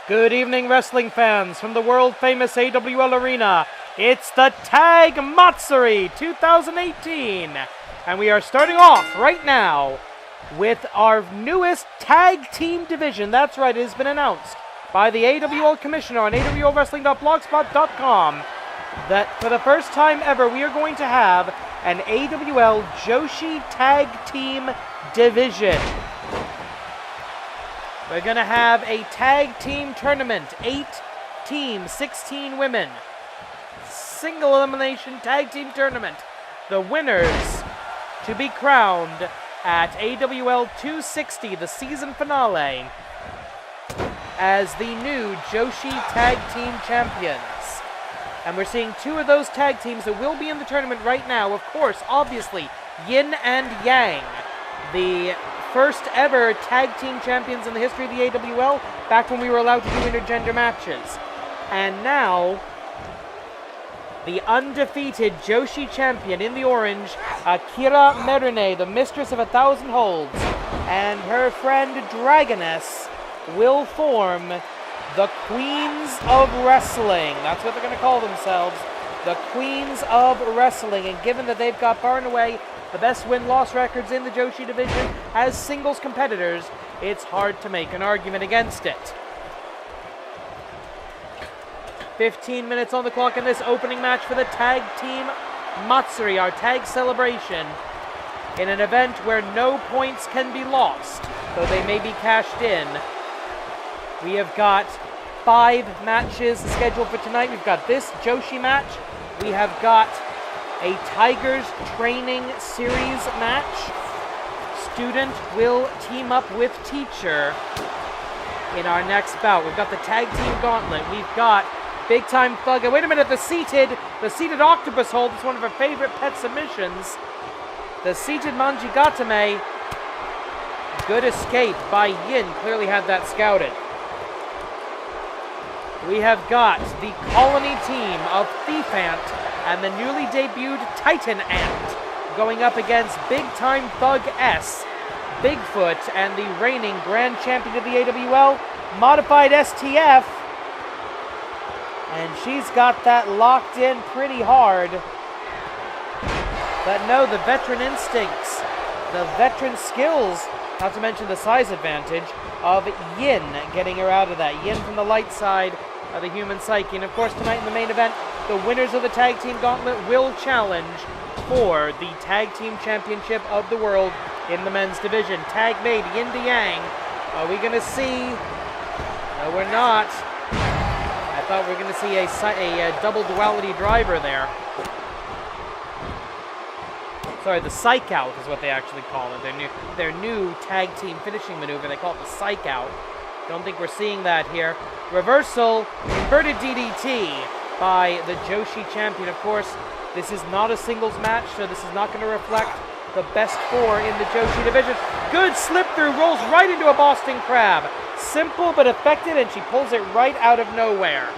Good evening, wrestling fans from the world-famous AWL Arena. It's the Tag Matsuri 2018. And we are starting off right now with our newest tag team division. That's right, it has been announced by the AWL Commissioner on awlwrestling.blogspot.com that for the first time ever, we are going to have an AWL Joshi Tag Team Division. We're going to have a tag team tournament, 8 teams, 16 women. Single elimination tag team tournament. The winners to be crowned at AWL 260, the season finale, as the new Joshi Tag Team Champions. And we're seeing 2 of those tag teams that will be in the tournament right now. Of course, obviously, Yin and Yang, the first ever tag team champions in the history of the AWL, back when we were allowed to do intergender matches. And now, the undefeated Joshi champion in the orange, Akira Merune, the mistress of 1,000 holds, and her friend Dragoness will form the Queens of Wrestling. That's what they're going to call themselves, the Queens of Wrestling. And given that they've got far and away the best win-loss records in the Joshi division as singles competitors, it's hard to make an argument against it. 15 minutes on the clock in this opening match for the Tag Team Matsuri, our tag celebration, in an event where no points can be lost, though they may be cashed in. We have got 5 matches scheduled for tonight. We've got this Joshi match. We have got a Tigers Training Series match. Student will team up with teacher in our next bout. We've got the Tag Team Gauntlet. We've got Big Time Thug. Wait a minute, the seated octopus hold is one of our favorite pet submissions. The seated Manjigatame. Good escape by Yin. Clearly had that scouted. We have got the Colony team of Thief Ant and the newly debuted Titan Ant going up against Big Time Thug S, Bigfoot, and the reigning Grand Champion of the AWL, Modified STF. And she's got that locked in pretty hard. But no, the veteran instincts, the veteran skills, not to mention the size advantage of Yin getting her out of that. Yin from the light side of the human psyche. And of course, tonight in the main event, the winners of the Tag Team Gauntlet will challenge for the Tag Team Championship of the world in the men's division. Tag made, Yin to Yang. Are we going to see? No, we're not. I thought we were going to see a double duality driver there. Sorry, the Psych Out is what they actually call it. Their new tag team finishing maneuver. They call it the Psych Out. Don't think we're seeing that here. Reversal, inverted DDT by the Joshi champion. Of course, this is not a singles match, so this is not going to reflect the best 4 in the Joshi division. Good slip through, rolls right into a Boston Crab. Simple but effective, and she pulls it right out of nowhere.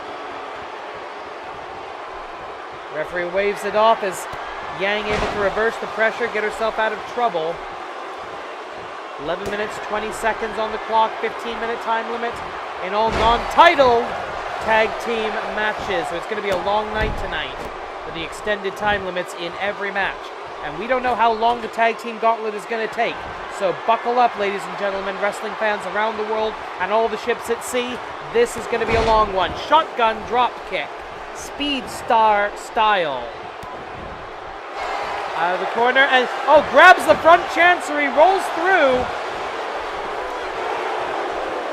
Referee waves it off as Yang able to reverse the pressure, get herself out of trouble. 11 minutes, 20 seconds on the clock, 15-minute time limit in all non-title tag team matches. So it's going to be a long night tonight with the extended time limits in every match. And we don't know how long the Tag Team Gauntlet is going to take. So buckle up, ladies and gentlemen, wrestling fans around the world and all the ships at sea. This is going to be a long one. Shotgun drop kick, Speed Star style. Out of the corner, and grabs the front chancery, rolls through.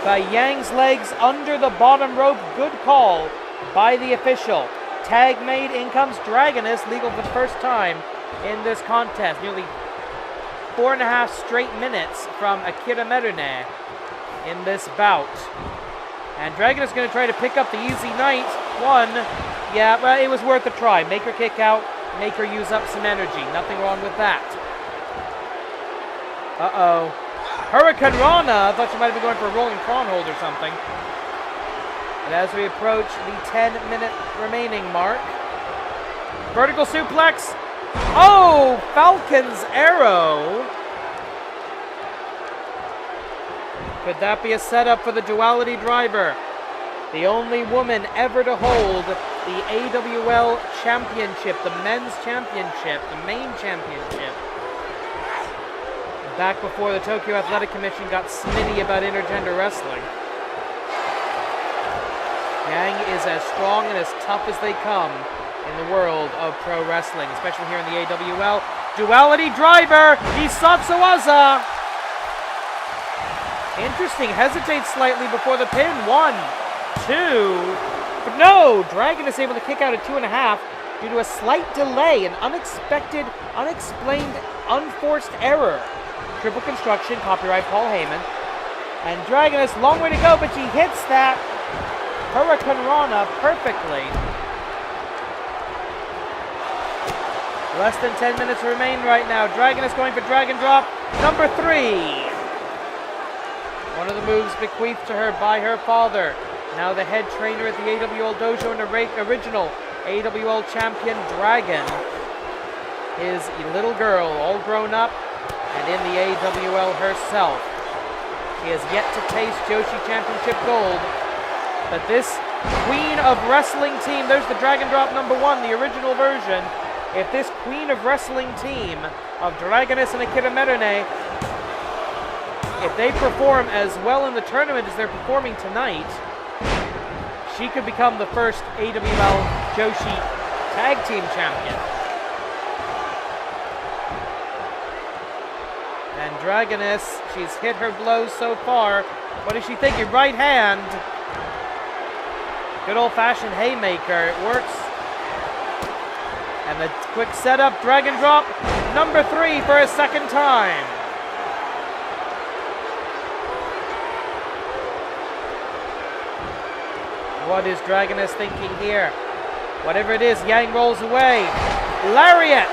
By Yang's legs under the bottom rope. Good call by the official. Tag made, in comes Dragoness, legal for the first time in this contest. Nearly 4.5 straight minutes from Akira Merune in this bout. And Dragoness is going to try to pick up the easy night. 1. Yeah, well, it was worth a try. Make her kick out. Make her use up some energy. Nothing wrong with that. Uh-oh. Hurricane Rana. I thought she might have been going for a rolling prawn hold or something. And as we approach the 10-minute remaining mark, vertical suplex. Oh, Falcon's arrow. Could that be a setup for the duality driver? the only woman ever to hold the AWL championship, the men's championship, the main championship. Back before the Tokyo Athletic Commission got smitty about intergender wrestling. Yang is as strong and as tough as they come in the world of pro wrestling, especially here in the AWL. Duality driver, Hisatsuwaza. Interesting, hesitates slightly before the pin. 1, 2, but no! Dragon is able to kick out at 2.5 due to a slight delay, an unexpected, unexplained, unforced error. Triple construction, copyright Paul Heyman. And Dragon has a long way to go, but she hits that Hurricane Rana perfectly. Less than 10 minutes remain right now. Dragon is going for Dragon Drop number 3. One of the moves bequeathed to her by her father. Now the head trainer at the AWL Dojo and the original AWL champion Dragon. His little girl, all grown up and in the AWL herself. She has yet to taste Joshi Championship gold. But this Queen of Wrestling team, there's the Dragon Drop number 1, the original version. If this Queen of Wrestling team of Dragoness and Akira Merune, if they perform as well in the tournament as they're performing tonight, she could become the first AWL Joshi Tag Team Champion. And Dragoness, she's hit her blows so far. What is she thinking? Right hand. Good old-fashioned haymaker. It works. And the quick setup, Dragon Drop, number 3 for a second time. What is Dragoness thinking here? Whatever it is, Yang rolls away. Lariat!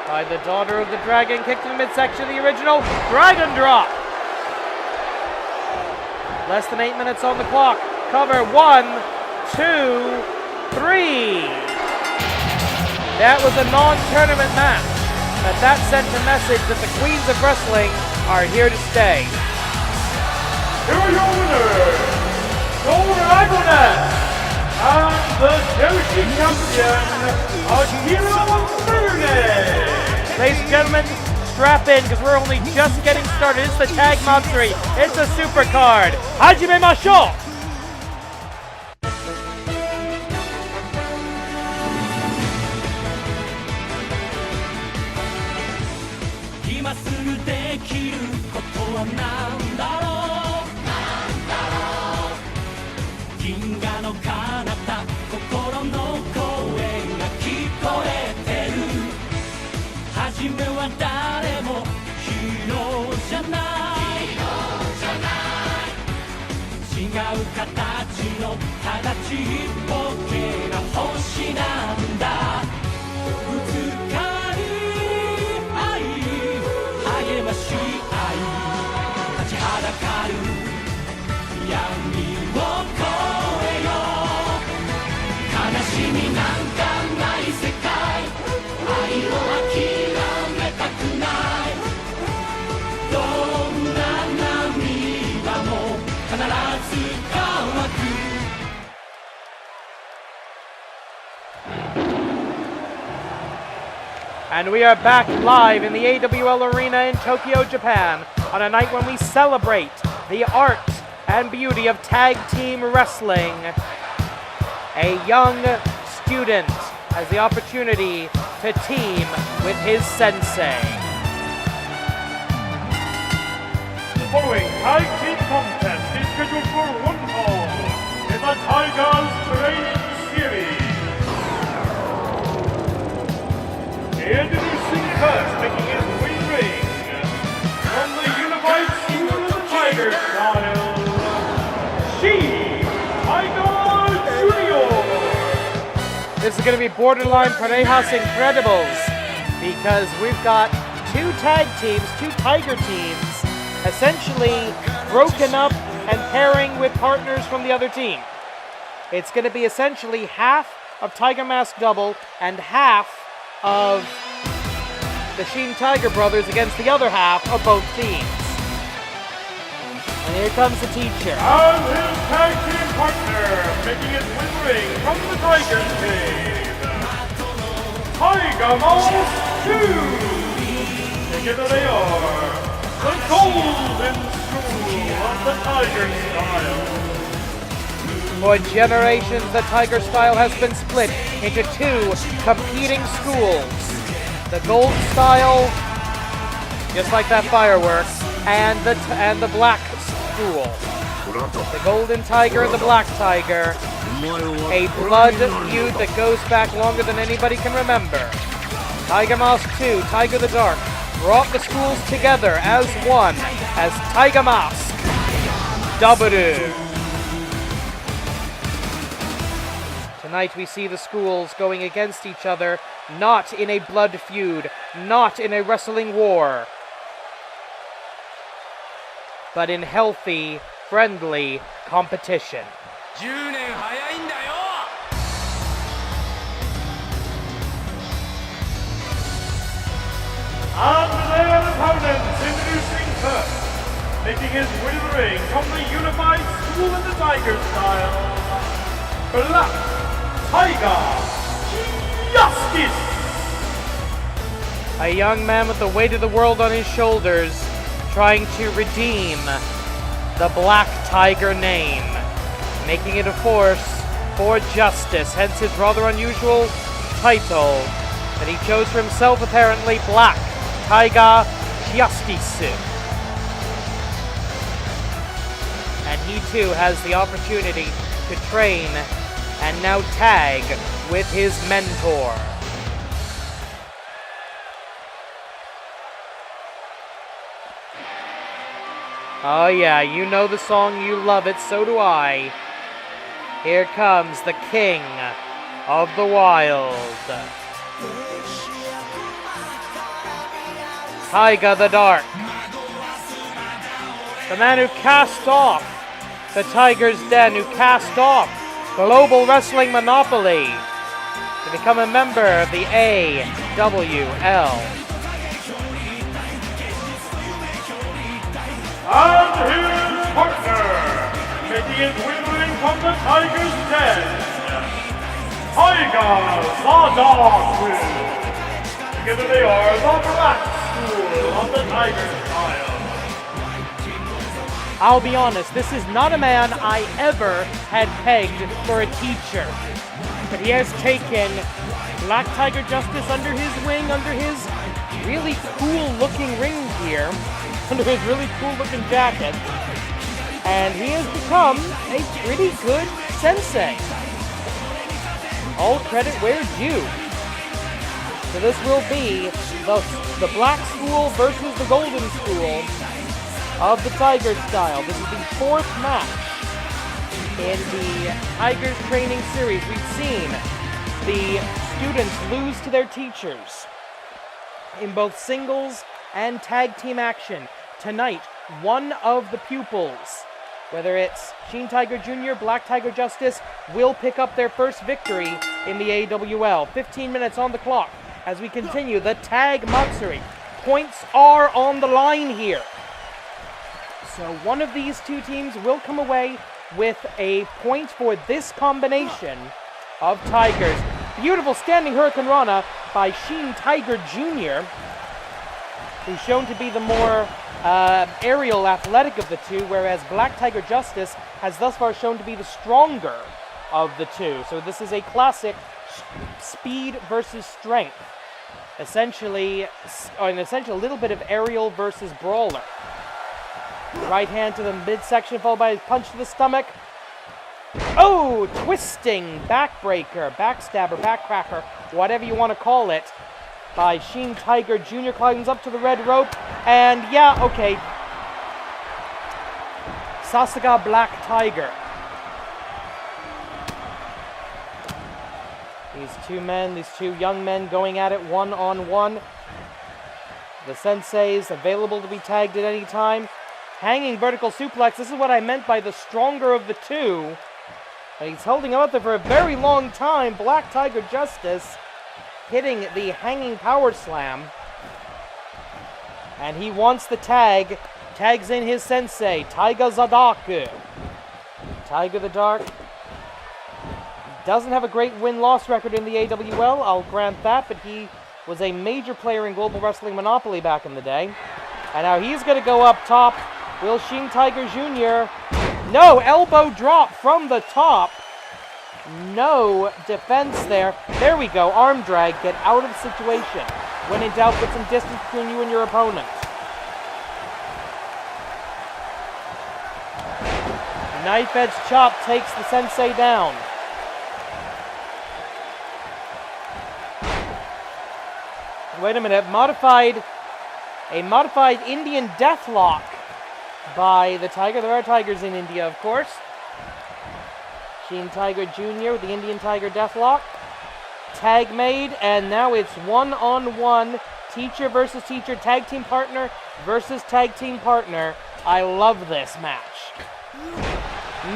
By the daughter of the Dragon, kick to the midsection of the original. Dragon Drop! Less than 8 minutes on the clock. Cover 1, 2, 3. That was a non-tournament match. But that sent a message that the Queens of Wrestling are here to stay. Here are your winners, Dragoness, and the Joshi champion, Akira Merune. Ladies and gentlemen, strap in because we're only just getting started. It's the Tag Matsuri. It's a Supercard. Hajimemashou! And we are back live in the AWL Arena in Tokyo, Japan, on a night when we celebrate the art and beauty of tag team wrestling. A young student has the opportunity to team with his sensei. The following tag team contest is scheduled for one fall in the Tigers Training Series. Introducing first, making his way ring, from the Unified School of the Tiger style, Tiger Junior. This is going to be borderline Parejas Incredibles because we've got 2 tag teams, 2 Tiger teams, essentially broken up and pairing with partners from the other team. It's going to be essentially half of Tiger Mask Double and half of the Sheen Tiger Brothers against the other half of both teams. And here comes the teacher. And his tag team partner, making his win ring from the Tiger's cave, Tiger Mouse 2! Together they are, the Golden School of the Tiger Style. For generations, the Tiger Style has been split into two competing schools. The Gold Style, just like that firework, and the Black School. The Golden Tiger and the Black Tiger. A blood feud that goes back longer than anybody can remember. Tiger Mask 2, Tiger the Dark, brought the schools together as one, as Tiger Mask W. Tonight we see the schools going against each other, not in a blood feud, not in a wrestling war, but in healthy, friendly competition. And their opponents introducing first, making his way to the ring from the Unified School in the Tiger Style, Black Tiger Justice! A young man with the weight of the world on his shoulders, trying to redeem the Black Tiger name, making it a force for justice, hence his rather unusual title that he chose for himself, apparently, Black Tiger Justice. And he too has the opportunity to train and now tag with his mentor. Oh yeah, you know the song, you love it, so do I. Here comes the King of the Wild. Tiger the Dark. The man who cast off the Tiger's Den, who cast off Global Wrestling Monopoly to become a member of the AWL. And his partner, making his win ring from the Tiger's Den, Tiger the Dog. Together they are the Black School of the Tiger Style. I'll be honest, this is not a man I ever had pegged for a teacher. But he has taken Black Tiger Justice under his wing, under his really cool looking ring gear, under his really cool looking jacket, and he has become a pretty good sensei. All credit where due. So this will be the Black School versus the Golden School of the Tiger Style. This is the fourth match in the Tigers training series. We've seen the students lose to their teachers in both singles and tag team action. Tonight, one of the pupils, whether it's Sheen Tiger Jr., Black Tiger Justice, will pick up their first victory in the AWL. 15 minutes on the clock as we continue the tag Matsuri. Points are on the line here. So one of these two teams will come away with a point for this combination of Tigers. Beautiful standing Hurricane Rana by Sheen Tiger Jr., who's shown to be the more aerial athletic of the two, whereas Black Tiger Justice has thus far shown to be the stronger of the two. So this is a classic speed versus strength. Essentially, an essential little bit of aerial versus brawler. Right hand to the midsection, followed by a punch to the stomach. Oh, twisting backbreaker, backstabber, backcracker, whatever you want to call it, by Sheen Tiger Jr. climbs up to the red rope. And yeah, okay. Sasuga Black Tiger. These two young men going at it one-on-one. The senseis available to be tagged at any time. Hanging vertical suplex. This is what I meant by the stronger of the two. And he's holding him up there for a very long time. Black Tiger Justice hitting the hanging power slam. And he wants the tag tags in his sensei, Taiga Zadaku. Taiga the Dark doesn't have a great win-loss record in the AWL, I'll grant that, but he was a major player in Global Wrestling Monopoly back in the day. And now he's going to go up top. Will Shin Tiger Jr. No, elbow drop from the top. No defense there. There we go, arm drag, get out of the situation. When in doubt, put some distance between you and your opponent. Knife edge chop takes the sensei down. Wait a minute, a modified Indian deathlock by the Tiger. There are tigers in India, of course. Shin Tiger Jr. with the Indian Tiger deathlock. Tag made, and now it's one-on-one. Teacher versus teacher, tag team partner versus tag team partner. I love this match.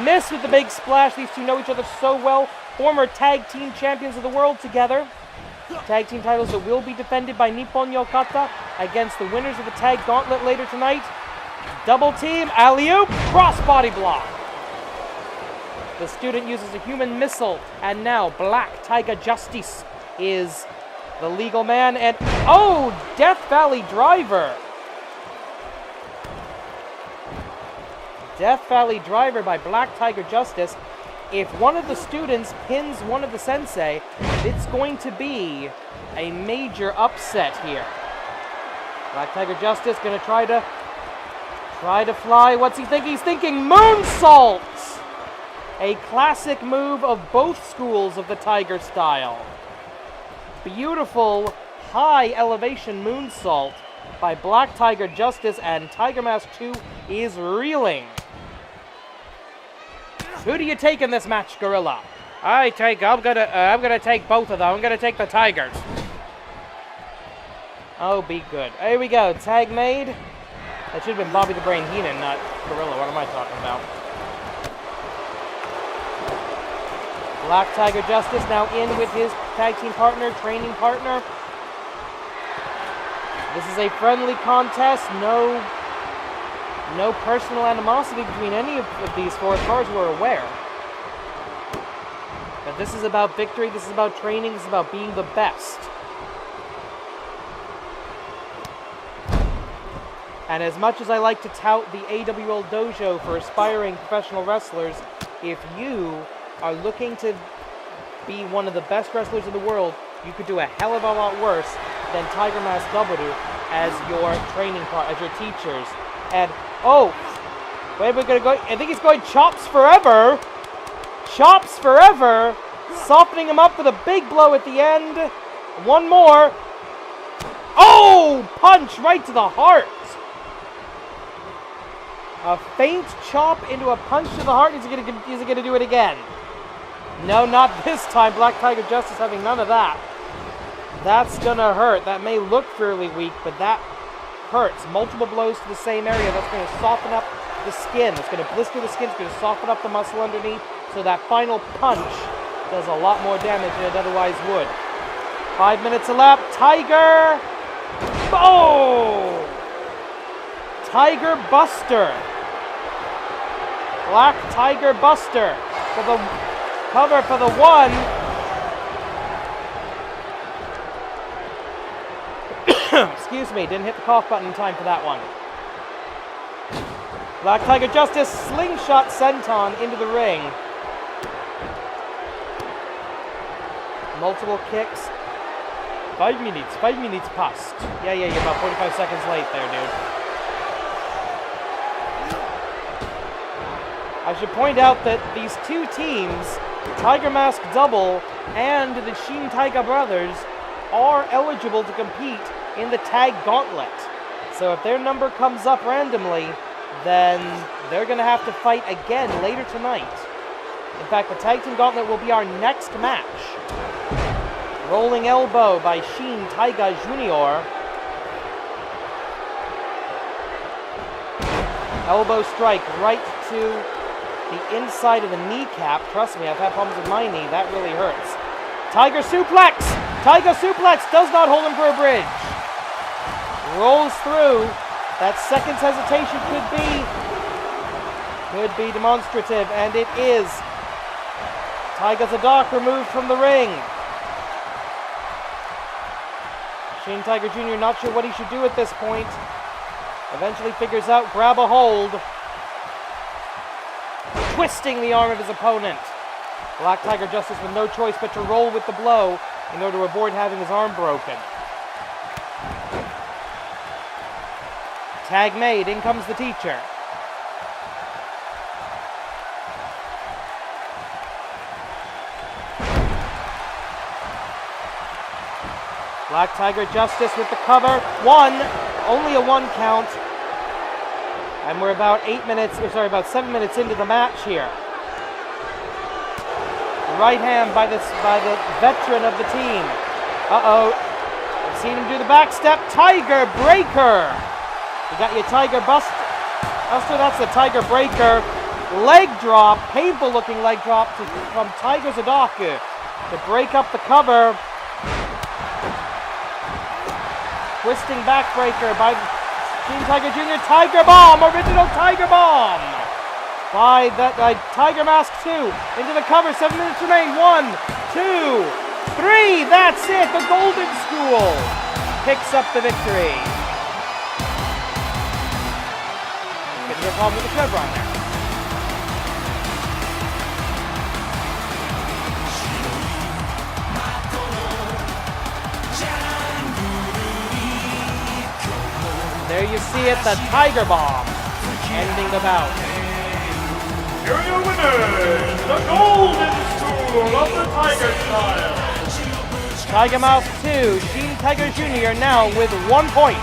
Miss with the big splash. These two know each other so well. Former tag team champions of the world together. Tag team titles that will be defended by Nippon Yokata against the winners of the tag gauntlet later tonight. Double team, alley-oop, cross body block. The student uses a human missile, and now Black Tiger Justice is the legal man, and oh, Death Valley Driver. Death Valley Driver by Black Tiger Justice. If one of the students pins one of the sensei, it's going to be a major upset here. Black Tiger Justice gonna try to fly. What's he thinking? He's thinking moonsault! A classic move of both schools of the Tiger style. Beautiful high elevation moonsault by Black Tiger Justice, and Tiger Mask 2 is reeling. Who do you take in this match, Gorilla? I'm gonna take both of them. I'm gonna take the Tigers. Oh, be good. Here we go. Tag made. That should have been Bobby the Brain Heenan, not Gorilla. What am I talking about? Black Tiger Justice now in with his tag team partner, training partner. This is a friendly contest. No personal animosity between any of these four, as far as we're aware. But this is about victory, this is about training, this is about being the best. And as much as I like to tout the AWL Dojo for aspiring professional wrestlers, if you are looking to be one of the best wrestlers in the world, you could do a hell of a lot worse than Tiger Mask W as your training partner, as your teachers. And oh, wait, we're gonna go. I think he's going chops forever. Chops forever. Softening him up with a big blow at the end. One more. Oh, punch right to the heart. A feint chop into a punch to the heart. Is he gonna do it again? No, not this time. Black Tiger Justice having none of that. That's gonna hurt. That may look fairly weak, but that hurts. Multiple blows to the same area. That's going to soften up the skin. It's going to blister the skin. It's going to soften up the muscle underneath. So that final punch does a lot more damage than it otherwise would. 5 minutes elapsed. Tiger. Oh! Tiger Buster. Black Tiger Buster for the cover for the one. Excuse me, didn't hit the cough button in time for that one. Black Tiger Justice slingshot senton into the ring. Multiple kicks. 5 minutes past. Yeah, you're about 45 seconds late there, dude. I should point out that these two teams, Tiger Mask Double and the Shin Taiga Brothers, are eligible to compete in the tag gauntlet. So if their number comes up randomly, then they're going to have to fight again later tonight. In fact, the tag team gauntlet will be our next match. Rolling elbow by Shin Taiga Jr. Elbow strike right to the inside of the kneecap. Trust me, I've had problems with my knee. That really hurts. Tiger suplex! Tiger suplex does not hold him for a bridge. Rolls through. That second's hesitation could be demonstrative, and it is. Taiga Zadok removed from the ring. Shin Tiger Jr. not sure what he should do at this point. Eventually figures out, grab a hold. Twisting the arm of his opponent. Black Tiger Justice with no choice but to roll with the blow in order to avoid having his arm broken. Tag made, in comes the teacher. Black Tiger Justice with the cover. One, only a 1 count. And we're about 7 minutes into the match here. Right hand by the veteran of the team. Uh-oh. I've seen him do the back step. Tiger Breaker. You got your Tiger Buster. That's the Tiger Breaker. Leg drop. Painful looking leg drop from Tiger Zadok to break up the cover. Twisting backbreaker by Team Tiger Jr. Tiger Bomb, original Tiger Bomb by Tiger Mask 2 into the cover. 7 minutes remain. 1, 2, 3. That's it. The Golden School picks up the victory. Getting a problem with the chevron there. There you see it, the Tiger Bomb, ending the bout. Here are your winners, the Golden School of the Tiger Style. Tiger Mouse 2, Shin Tiger Jr. now with 1 point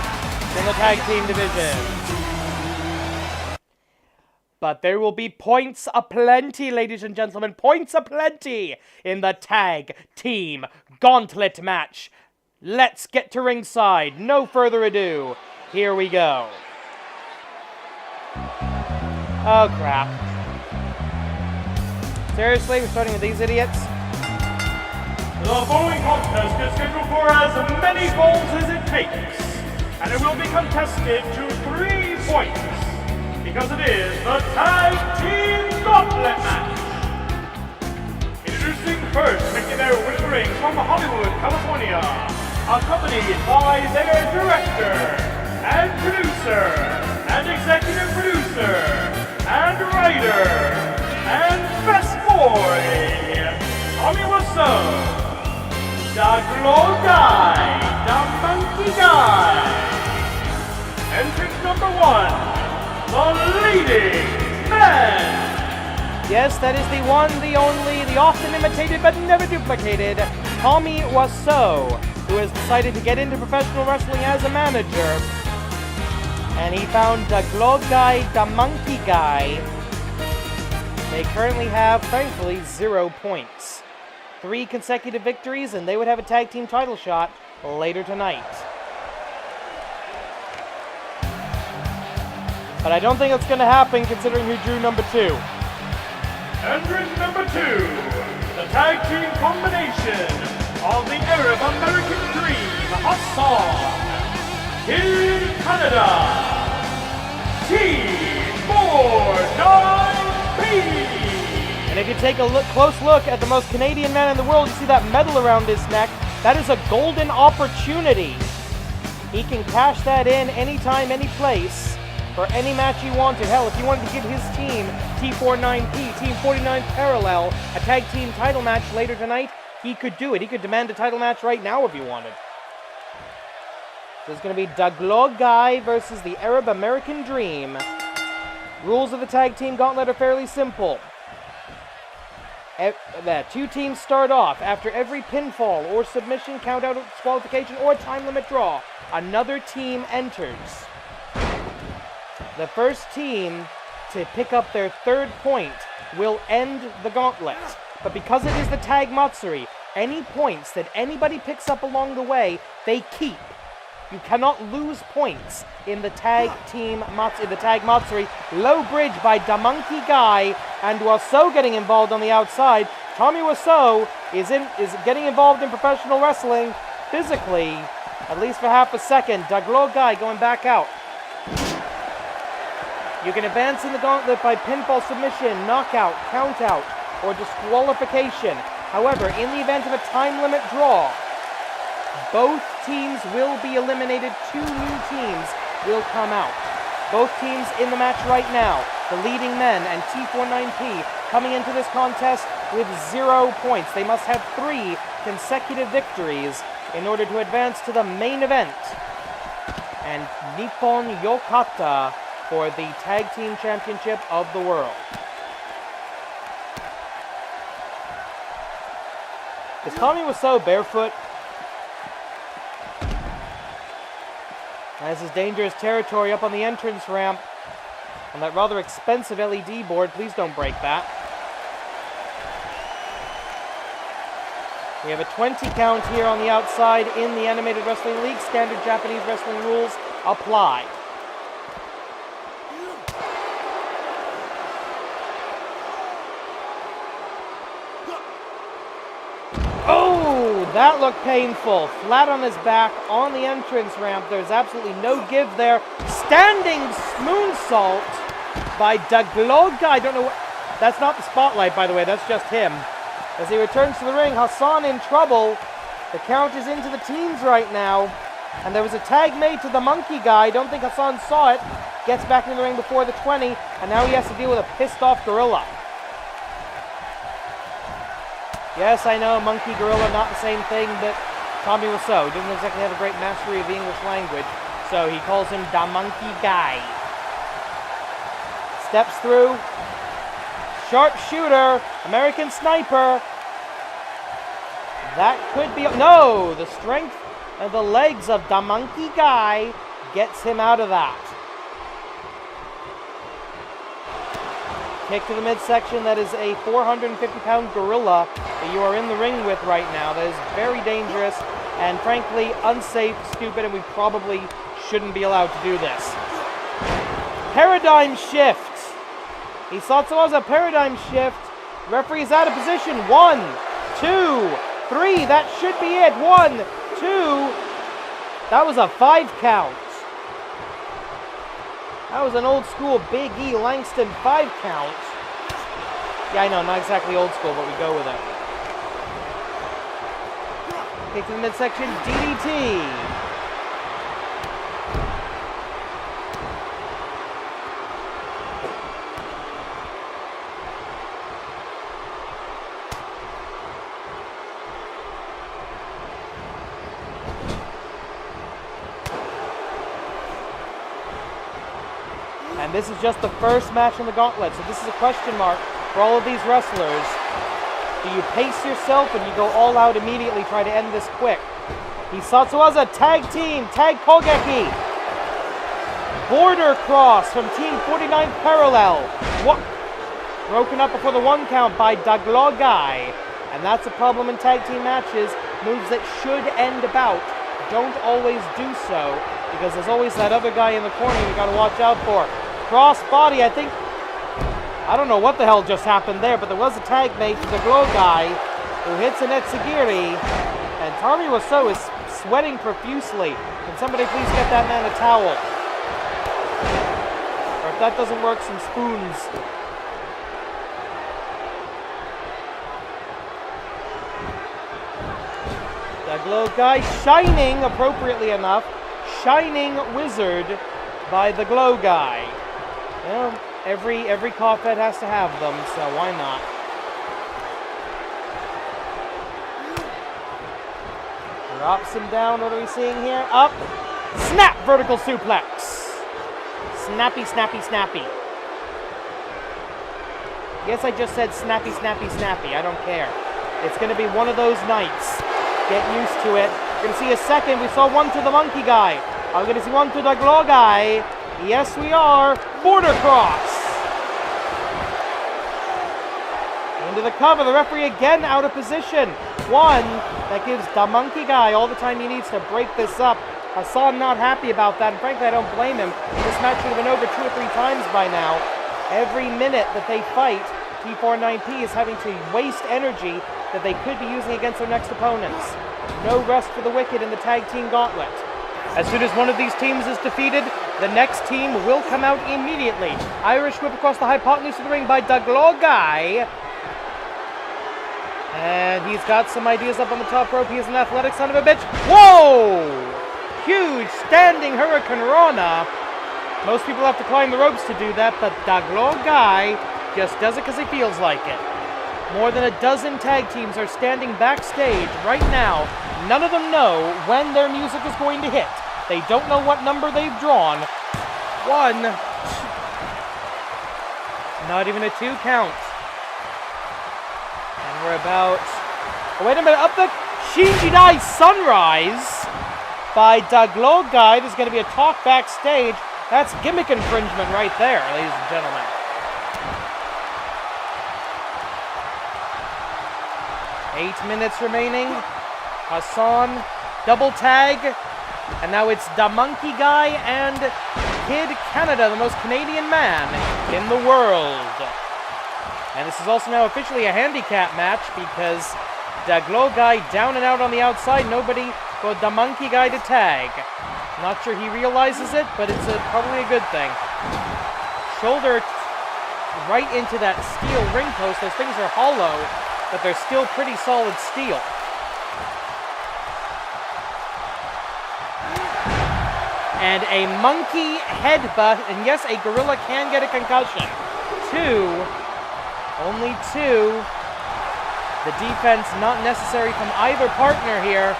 in the tag team division. But there will be points aplenty, ladies and gentlemen, points aplenty in the tag team gauntlet match. Let's get to ringside. No further ado. Here we go. Oh, crap. Seriously, we're starting with these idiots? The following contest is scheduled for as many falls as it takes, and it will be contested to 3 points, because it is the Tag Team Gauntlet Match. Introducing first, making their way to the ring from Hollywood, California, accompanied by their director, and producer, and executive producer, and writer, and best boy, Tommy Wiseau, the Glow Guy, the Monkey Guy. Entrance number 1, the leading man. Yes, that is the one, the only, the often imitated but never duplicated, Tommy Wiseau, who has decided to get into professional wrestling as a manager. And he found the Glow Guy, the Monkey Guy. They currently have, thankfully, 0 points. 3 consecutive victories, and they would have a tag team title shot later tonight. But I don't think it's going to happen, considering who drew number 2. Entrance number 2, the tag team combination of the Arab American Dream, Hassan, in Canada, T49P. And if you take a close look at the most Canadian man in the world, you see that medal around his neck. That is a golden opportunity. He can cash that in anytime, any place, for any match he wanted. Hell, if he wanted to give his team, T49P, Team 49 Parallel, a tag team title match later tonight, he could do it. He could demand a title match right now if he wanted. There's going to be the Glow Guy versus the Arab American Dream. Rules of the tag team gauntlet are fairly simple. The 2 teams start off. After every pinfall or submission, countout, disqualification, or time limit draw, another team enters. The first team to pick up their 3rd point will end the gauntlet. But because it is the Tag Matsuri, any points that anybody picks up along the way, they keep. You cannot lose points in the Tag Matsuri. Low bridge by the Monkey Guy, and Wiseau getting involved on the outside. Tommy Wiseau is getting involved in professional wrestling physically, at least for half a second. The Glow Guy going back out. You can advance in the gauntlet by pinfall submission, knockout, countout, or disqualification. However, in the event of a time limit draw, both teams will be eliminated. 2 new teams will come out. Both teams in the match right now, the leading men and T49P, coming into this contest with 0 points. They must have 3 consecutive victories in order to advance to the main event. And Nippon Yokata for the Tag Team Championship of the World. Is Tommy Wiseau barefoot? This is dangerous territory up on the entrance ramp. On that rather expensive LED board. Please don't break that. We have a 20 count here on the outside in the Animated Wrestling League. Standard Japanese wrestling rules apply. Oh, that looked painful. Flat on his back on the entrance ramp. There's absolutely no give there. Standing moonsault by Dagloga. I don't know what... That's not the spotlight, by the way. That's just him. As he returns to the ring, Hassan in trouble. The count is into the teens right now. And there was a tag made to the monkey guy. I don't think Hassan saw it. Gets back in the ring before the 20. And now he has to deal with a pissed off gorilla. Yes, I know, monkey, gorilla, not the same thing, but Tommy Wiseau. He doesn't exactly have a great mastery of the English language. So he calls him the monkey guy. Steps through. Sharpshooter. American sniper. That could be... No! The strength of the legs of the monkey guy gets him out of that. Kick to the midsection. That is a 450-pound gorilla that you are in the ring with right now. That is very dangerous and, frankly, unsafe, stupid, and we probably shouldn't be allowed to do this. Paradigm shift. He thought so as a paradigm shift. Referee's out of position. 1, 2, 3. That should be it. 1, 2. That was a 5 count. That was an old school Big E Langston 5 count. Yeah, I know, not exactly old school, but we go with it. Kick to the midsection, DDT. And this is just the first match in the gauntlet, so this is a question mark for all of these wrestlers. Do you pace yourself and you go all out immediately, try to end this quick? Hisatsuwaza tag team, tag Kogeki. Border cross from Team 49 Parallel. What? Broken up before the 1 count by Daglogai. And that's a problem in tag team matches. Moves that should end a bout don't always do so, because there's always that other guy in the corner you gotta watch out for. Cross body, I don't know what the hell just happened there, but there was a tag made to the glow guy who hits an Etsugiri, and Tommy Wiseau is sweating profusely. Can somebody please get that man a towel? Or if that doesn't work, some spoons. The glow guy shining, appropriately enough, shining wizard by the glow guy. Well, every Coffet has to have them, so why not? Drops him down. What are we seeing here? Up. Snap! Vertical suplex. Snappy, snappy, snappy. Yes, I just said snappy, snappy, snappy. I don't care. It's going to be one of those nights. Get used to it. We're going to see a second. We saw one to the monkey guy. Are we going to see one to the glow guy? Yes, we are. Border cross. Into the cover. The referee again out of position. 1. That gives the monkey guy all the time he needs to break this up. Hassan not happy about that, and frankly, I don't blame him. This match should have been over 2 or 3 times by now. Every minute that they fight, T49P is having to waste energy that they could be using against their next opponents. No rest for the wicked in the tag team gauntlet. As soon as one of these teams is defeated, the next team will come out immediately. Irish whip across the hypotenuse of the ring by Daglogai. And he's got some ideas up on the top rope. He is an athletic son of a bitch. Whoa! Huge standing Hurricane Rana. Most people have to climb the ropes to do that, but Daglogai just does it because he feels like it. More than a dozen tag teams are standing backstage right now. None of them know when their music is going to hit. They don't know what number they've drawn. One. Not even a 2 count. And we're about... Oh, wait a minute. Up the Shinjidai Sunrise by Daglogai. There's going to be a talk backstage. That's gimmick infringement right there, ladies and gentlemen. Eight minutes remaining. Hassan, double tag. And now it's the Monkey Guy and Kid Canada, the most Canadian man in the world. And this is also now officially a handicap match because Daglogai down and out on the outside. Nobody for the Monkey Guy to tag. Not sure he realizes it, but it's probably a good thing. Shoulder right into that steel ring post. Those things are hollow, but they're still pretty solid steel. And a monkey headbutt, and yes, a gorilla can get a concussion. 2, only 2. The defense not necessary from either partner here.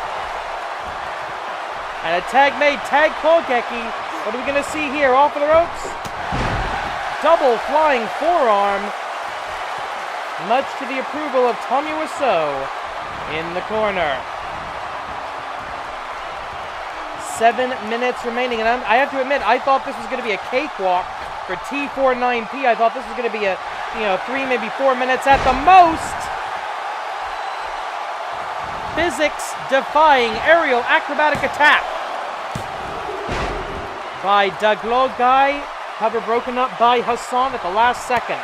And a tag made, tag Kogeki. What are we going to see here? Off of the ropes. Double flying forearm. Much to the approval of Tommy Wiseau in the corner. 7 minutes remaining. And I have to admit, I thought this was going to be a cakewalk for T49P. I thought this was going to be a, 3, maybe 4 minutes at the most. Physics-defying aerial acrobatic attack by Daglogai. Cover broken up by Hassan at the last second.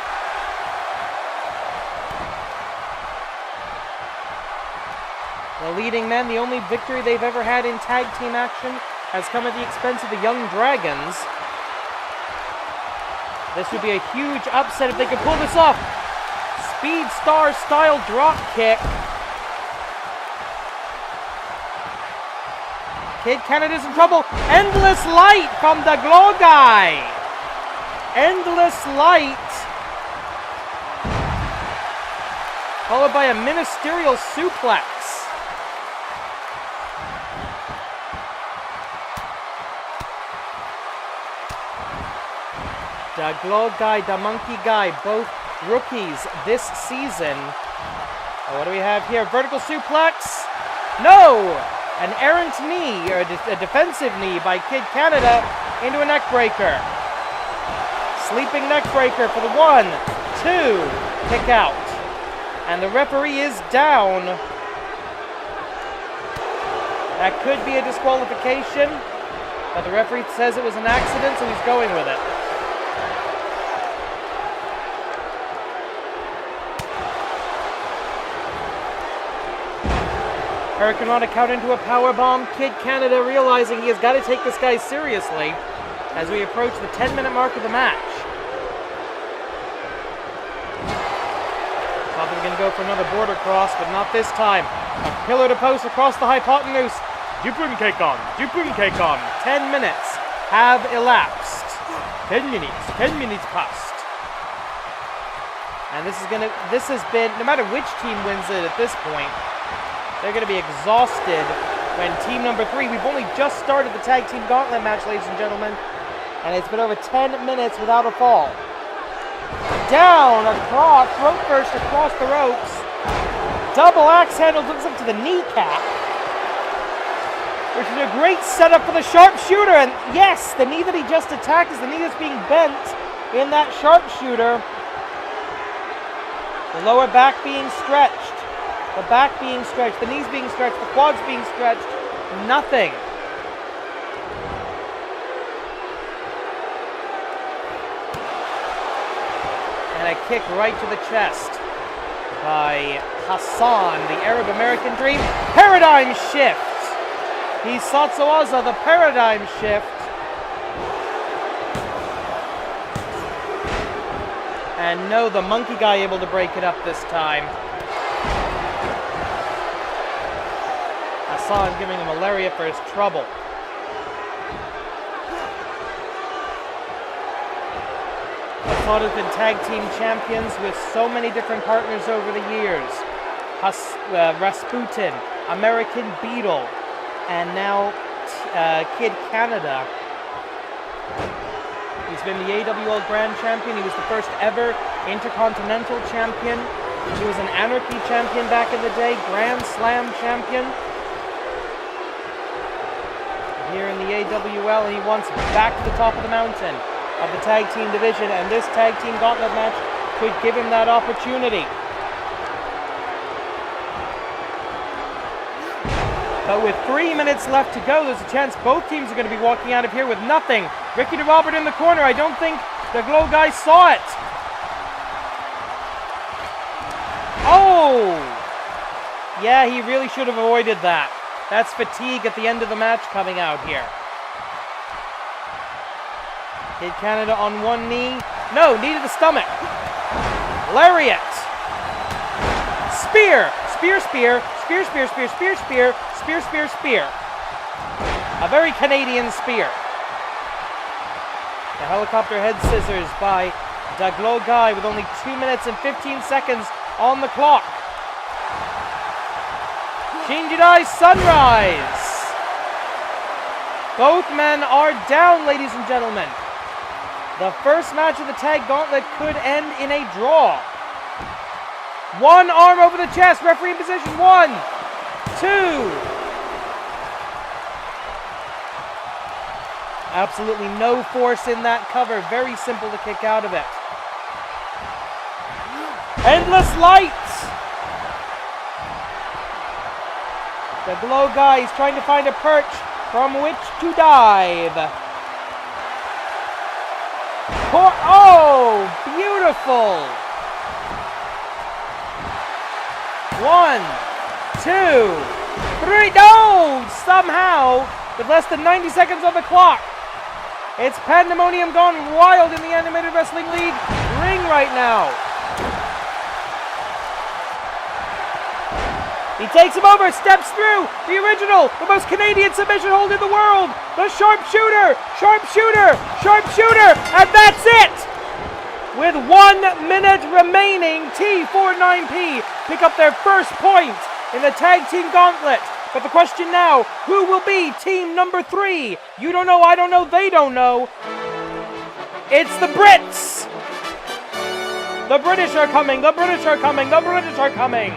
The leading men, the only victory they've ever had in tag team action has come at the expense of the Young Dragons. This would be a huge upset if they could pull this off. Speed Star style drop kick. Kid Canada's in trouble. Endless Light from Daglogai. Endless Light. Followed by a ministerial suplex. Daglogai, the Monkey Guy, both rookies this season. What do we have here? Vertical suplex? No! An errant knee, or a defensive knee by Kid Canada into a neck breaker. Sleeping neck breaker for the 1, 2, kick out. And the referee is down. That could be a disqualification, but the referee says it was an accident, so he's going with it. Hurricane Rana count into a powerbomb. Kid Canada realizing he has got to take this guy seriously as we approach the 10-minute mark of the match. Thought they were going to go for another border cross, but not this time. A pillar to post across the hypotenuse. Jupun Keikon. 10 minutes have elapsed. 10 minutes passed. And this has been, no matter which team wins it at this point, they're going to be exhausted when team number 3, we've only just started the tag team gauntlet match, ladies and gentlemen, and it's been over 10 minutes without a fall. Down, across, throat first across the ropes. Double axe handle looks up to the kneecap, which is a great setup for the sharpshooter. And yes, the knee that he just attacked is the knee that's being bent in that sharpshooter. The lower back being stretched. The back being stretched, the knees being stretched, the quads being stretched, nothing. And a kick right to the chest by Hassan, the Arab American Dream. Paradigm shift. Hisatsu Oza, the paradigm shift. And no, the monkey guy able to break it up this time. Hassan giving him a lariat for his trouble. Hassan has been tag team champions with so many different partners over the years. Rasputin, American Beetle, and now Kid Canada. He's been the AWL Grand Champion. He was the first ever Intercontinental Champion. He was an Anarchy Champion back in the day, Grand Slam Champion. Here in the AWL, and he wants back to the top of the mountain of the tag team division, and this tag team gauntlet match could give him that opportunity. But with 3 minutes left to go, there's a chance both teams are going to be walking out of here with nothing. Ricky DeRobert in the corner. I don't think the Glow guy saw it. Oh! Yeah, he really should have avoided that. That's fatigue at the end of the match coming out here. Kid Canada on one knee. No, knee to the stomach. Lariat. Spear. Spear, spear. Spear, spear, spear, spear, spear. Spear, spear, spear. A very Canadian spear. The helicopter head scissors by the Glow guy with only 2 minutes and 15 seconds on the clock. Shinjidai Sunrise. Both men are down, ladies and gentlemen. The first match of the tag gauntlet could end in a draw. One arm over the chest, referee in position. 1, 2. Absolutely no force in that cover. Very simple to kick out of it. Endless lights. The Glow guy is trying to find a perch from which to dive. Oh, beautiful. 1, 2, 3. No, somehow, with less than 90 seconds on the clock. It's pandemonium gone wild in the Animated Wrestling League ring right now. He takes him over, steps through the original, the most Canadian submission hold in the world. The sharpshooter, sharpshooter, sharpshooter, and that's it. With 1 minute remaining, T49P pick up their first point in the tag team gauntlet. But the question now, who will be team number 3? You don't know, I don't know, they don't know. It's the Brits. The British are coming, the British are coming, the British are coming.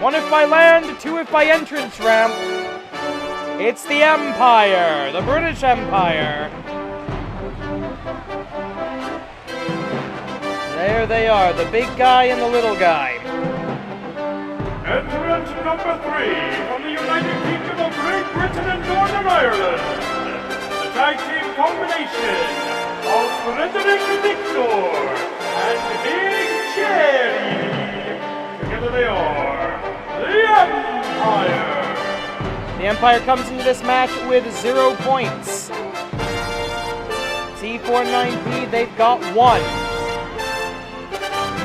1 if by land, 2 if by entrance ramp. It's the Empire, the British Empire. There they are, the big guy and the little guy. Entrant number 3 from the United Kingdom of Great Britain and Northern Ireland. The tag team combination of Frederick Victor and Big Jerry. Together they are the Empire. The Empire comes into this match with 0 points. T49P, they've got 1.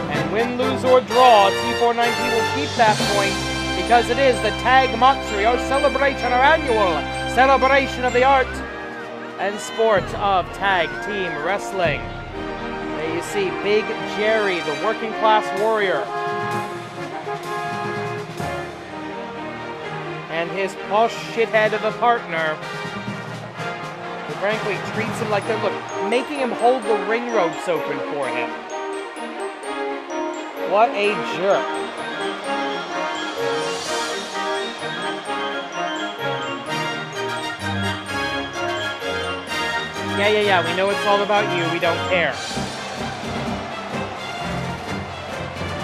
And win, lose, or draw, T49P will keep that point because it is the Tag Matsuri, our celebration, our annual celebration of the art and sport of tag team wrestling. There you see Big Jerry, the working class warrior, and his posh shithead of a partner, who frankly treats him like they're, look, making him hold the ring ropes open for him. What a jerk. Yeah, we know it's all about you, we don't care.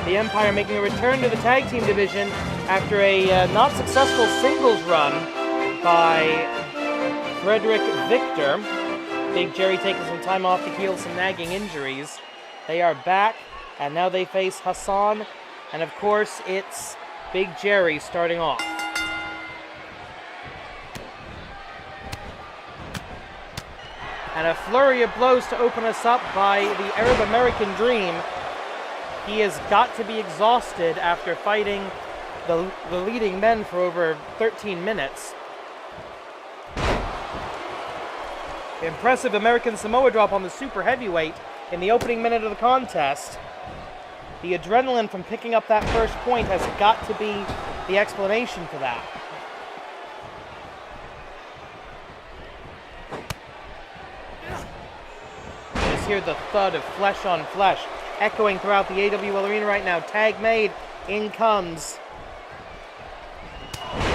The Empire making a return to the tag team division after a not successful singles run by Frederick Victor. Big Jerry taking some time off to heal some nagging injuries. They are back, and now they face Hassan, and of course it's Big Jerry starting off. And a flurry of blows to open us up by the Arab American Dream. He has got to be exhausted after fighting the leading men for over 13 minutes. Impressive American Samoa drop on the super heavyweight in the opening minute of the contest. The adrenaline from picking up that first point has got to be the explanation for that. You just hear the thud of flesh on flesh echoing throughout the AWL arena right now. Tag made. In comes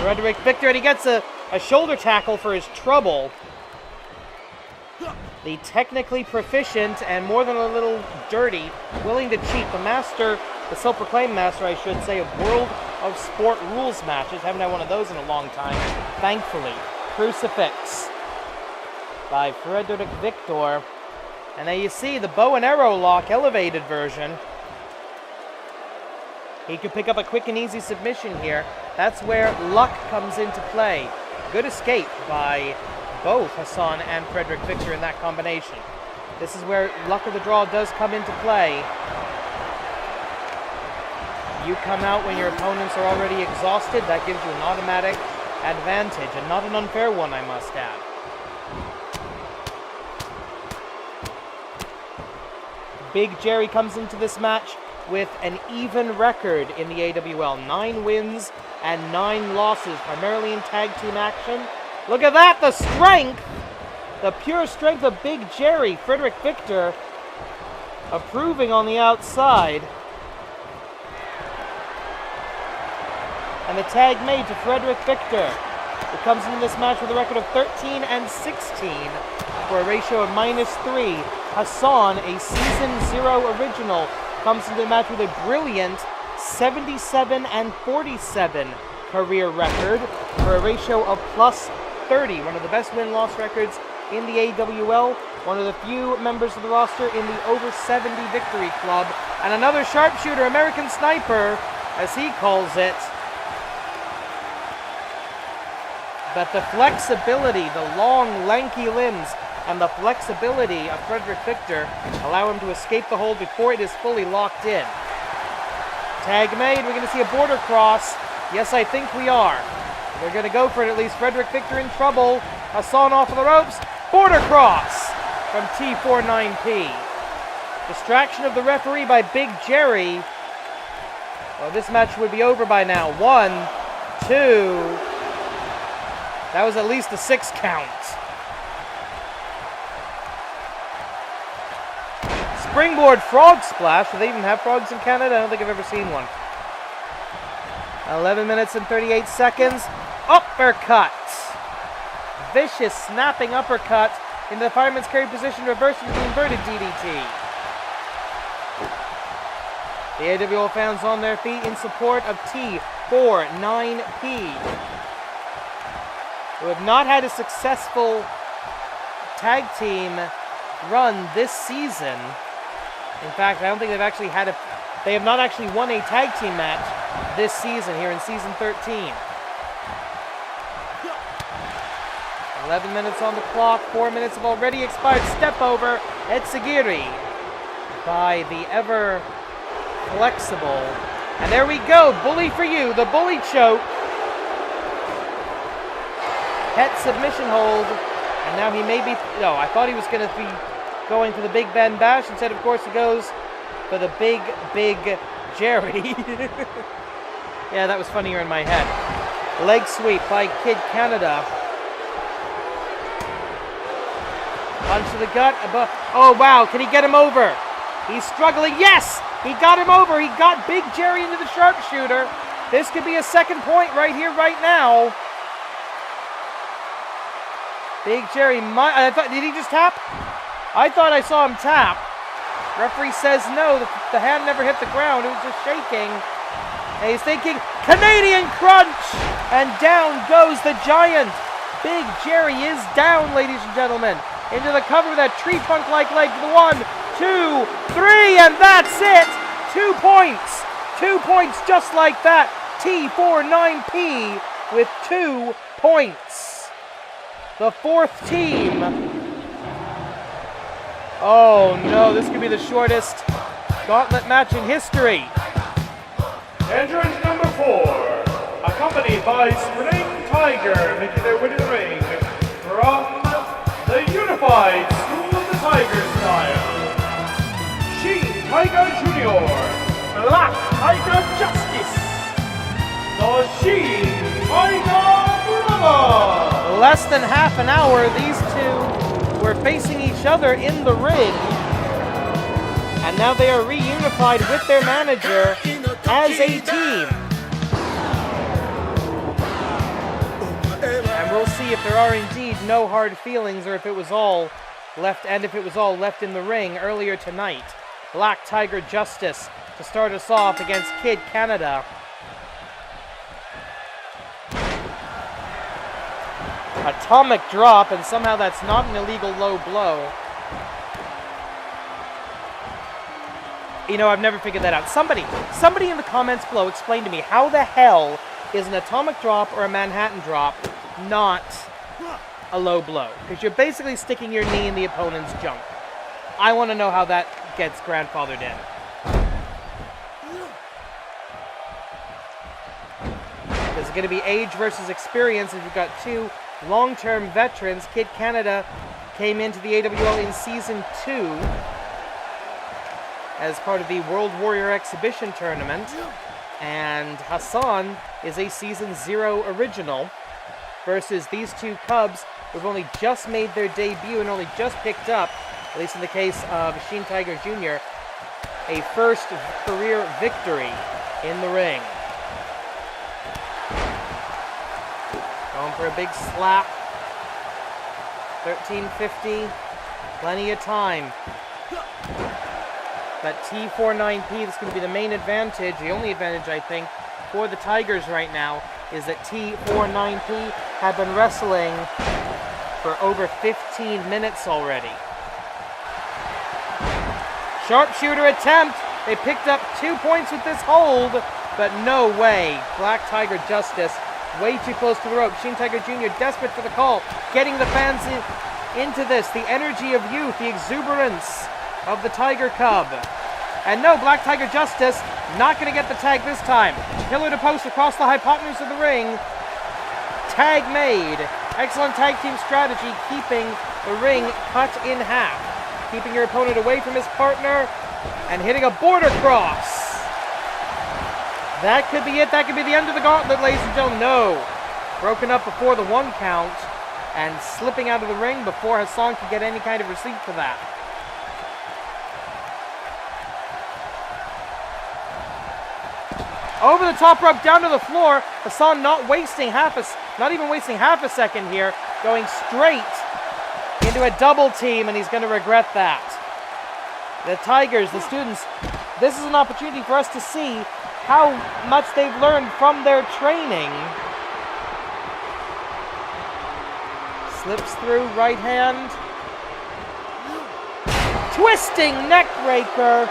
Frederick Victor, and he gets a shoulder tackle for his trouble. The technically proficient and more than a little dirty, willing to cheat, the master, the self-proclaimed master, I should say, of World of Sport rules matches. Haven't had one of those in a long time, thankfully. Crucifix by Frederick Victor. And there you see the bow and arrow lock, elevated version. He could pick up a quick and easy submission here. That's where luck comes into play. Good escape by both Hassan and Frederick Victor in that combination. This is where luck of the draw does come into play. You come out when your opponents are already exhausted. That gives you an automatic advantage, and not an unfair one, I must add. Big Jerry comes into this match with an even record in the AWL. 9 wins and 9 losses, primarily in tag team action. Look at that, the strength! The pure strength of Big Jerry. Frederick Victor approving on the outside. And the tag made to Frederick Victor, who comes into this match with a record of 13 and 16 for a ratio of -3. Hassan, a Season 0 original, comes into the match with a brilliant 77 and 47 career record for a ratio of +30. One of the best win-loss records in the AWL. One of the few members of the roster in the over 70 victory club. And another sharpshooter, American Sniper, as he calls it. But the flexibility, the long, lanky limbs, and the flexibility of Frederick Victor allow him to escape the hold before it is fully locked in. Tag made. We're going to see a border cross. Yes, I think we are. They're going to go for it at least. Frederick Victor in trouble. Hassan off of the ropes. Border cross from T49P. Distraction of the referee by Big Jerry. Well, this match would be over by now. 1, 2. That was at least a 6 count. Springboard frog splash. Do they even have frogs in Canada? I don't think I've ever seen one. 11 minutes and 38 seconds. Uppercut. Vicious snapping uppercut into the fireman's carry position, reversed into the inverted DDT. The AWL fans on their feet in support of T49P, who have not had a successful tag team run this season. In fact, I don't think they have not actually won a tag team match this season here in season 13. 11 minutes on the clock, 4 minutes have already expired. Step over, Etsugiri by the ever flexible. And there we go, bully for you, the bully choke. Het submission hold, and now he may be, no, I thought he was going to be going for the Big Ben Bash. Instead, of course, he goes for the Big Jerry. Yeah, that was funnier in my head. Leg sweep by Kid Canada. Punch to the gut. Oh, wow. Can he get him over? He's struggling. Yes! He got him over. He got Big Jerry into the sharpshooter. This could be a second point right here, right now. Big Jerry, did he just tap? I thought I saw him tap. Referee says no, the hand never hit the ground, it was just shaking. And he's thinking, Canadian Crunch! And down goes the Giant. Big Jerry is down, ladies and gentlemen. Into the cover with that tree trunk-like leg to the 1, 2, 3, and that's it! 2 points! 2 points just like that. T49P with 2 points. The fourth team Oh no, this could be the shortest gauntlet match in history. Entrance number 4, accompanied by Spring Tiger, making their way to the ring from the Unified School of the Tiger style. Sheen Tiger Jr., Black Tiger Justice, the Sheen Tiger Brother. Less than half an hour, these two were facing each other in the ring. And now they are reunified with their manager as a team. And we'll see if there are indeed no hard feelings or if it was all left in the ring earlier tonight. Black Tiger Justice to start us off against Kid Canada. Atomic drop, and somehow that's not an illegal low blow. You know, I've never figured that out. Somebody in the comments below explain to me how the hell is an atomic drop or a Manhattan drop not a low blow? Because you're basically sticking your knee in the opponent's junk. I want to know how that gets grandfathered in. Is it going to be age versus experience? If you've got two long-term veterans. Kid Canada came into the AWL in Season 2 as part of the World Warrior Exhibition Tournament, and Hassan is a Season 0 original, versus these two Cubs who've only just made their debut and only just picked up, at least in the case of Sheen Tiger Jr., a first career victory in the ring. Going for a big slap. 13:50. Plenty of time. That T49P, this is going to be the main advantage, the only advantage, I think, for the Tigers right now, is that T49P have been wrestling for over 15 minutes already. Sharpshooter attempt. They picked up 2 points with this hold, but no way. Black Tiger Justice way too close to the rope. Sheen Tiger Jr. desperate for the call, getting the fans into this. The energy of youth, the exuberance of the Tiger Cub. And no, Black Tiger Justice not going to get the tag this time. Pillar to post across the hypotenuse of the ring. Tag made. Excellent tag team strategy, keeping the ring cut in half. Keeping your opponent away from his partner and hitting a border cross. That could be it. That could be the end of the gauntlet, ladies and gentlemen. No. Broken up before the 1 count and slipping out of the ring before Hassan could get any kind of receipt for that. Over the top rope, down to the floor. Hassan not even wasting half a second here, going straight into a double team, and he's going to regret that. The Tigers, the students, this is an opportunity for us to see how much they've learned from their training. Slips through, right hand. Twisting neck breaker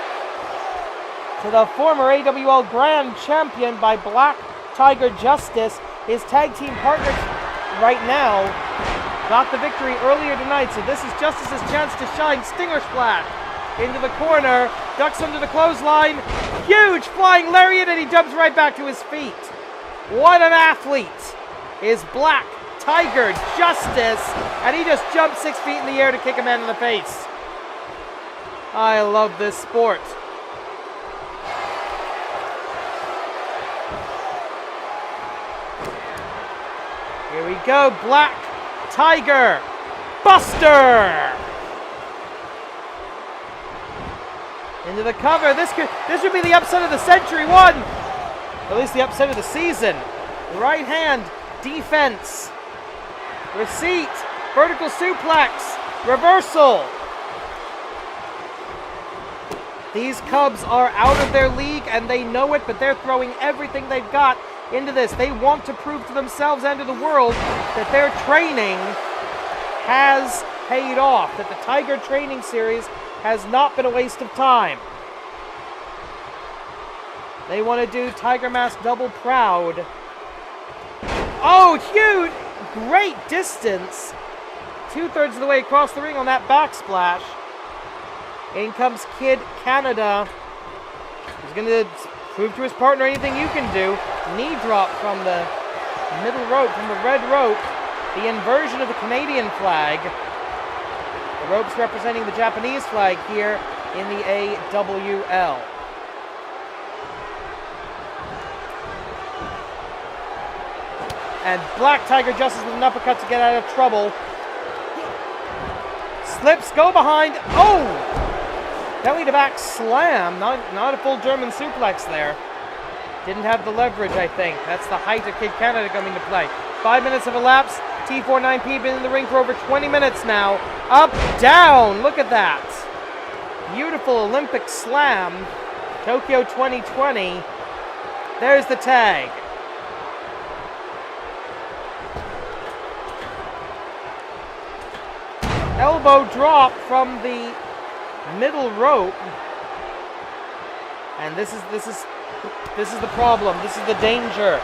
to the former AWL Grand Champion by Black Tiger Justice. His tag team partner right now got the victory earlier tonight, so this is Justice's chance to shine. Stinger splash into the corner, ducks under the clothesline, huge flying lariat, and he jumps right back to his feet. What an athlete is Black Tiger Justice, and he just jumped 6 feet in the air to kick a man in the face. I love this sport. Here we go, Black Tiger Buster! Into the cover. This would be the upset of the century one. At least the upset of the season. Right hand defense. Receipt. Vertical suplex. Reversal. These Cubs are out of their league and they know it, but they're throwing everything they've got into this. They want to prove to themselves and to the world that their training has paid off, that the Tiger training series has not been a waste of time. They want to do Tiger Mask double proud. Oh, huge! Great distance. 2/3 of the way across the ring on that backsplash. In comes Kid Canada. He's going to prove to his partner anything you can do. Knee drop from the middle rope, from the red rope. The inversion of the Canadian flag. The ropes representing the Japanese flag here in the AWL. And Black Tiger Justice with an uppercut to get out of trouble. Slips, go behind. Oh! Belly to back slam. Not a full German suplex there. Didn't have the leverage, I think. That's the height of Kid Canada coming to play. 5 minutes have elapsed. T49P been in the ring for over 20 minutes now. Up, down. Look at that. Beautiful Olympic slam. Tokyo 2020. There's the tag. Elbow drop from the middle rope. And this is the problem. This is the danger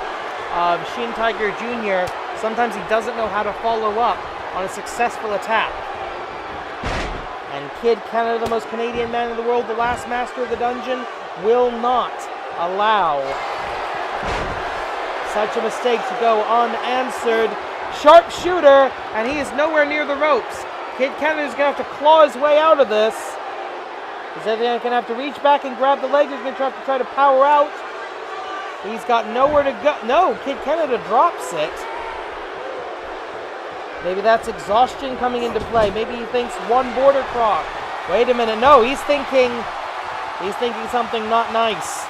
of Shin Tiger Jr. Sometimes he doesn't know how to follow up on a successful attack. And Kid Canada, the most Canadian man in the world, the last master of the dungeon, will not allow such a mistake to go unanswered. Sharpshooter, and he is nowhere near the ropes. Kid Canada's going to have to claw his way out of this. He's going to have to reach back and grab the leg. He's going to have to try to power out. He's got nowhere to go. No, Kid Canada drops it. Maybe that's exhaustion coming into play. Maybe he thinks one border cross. Wait a minute. No, he's thinking something not nice.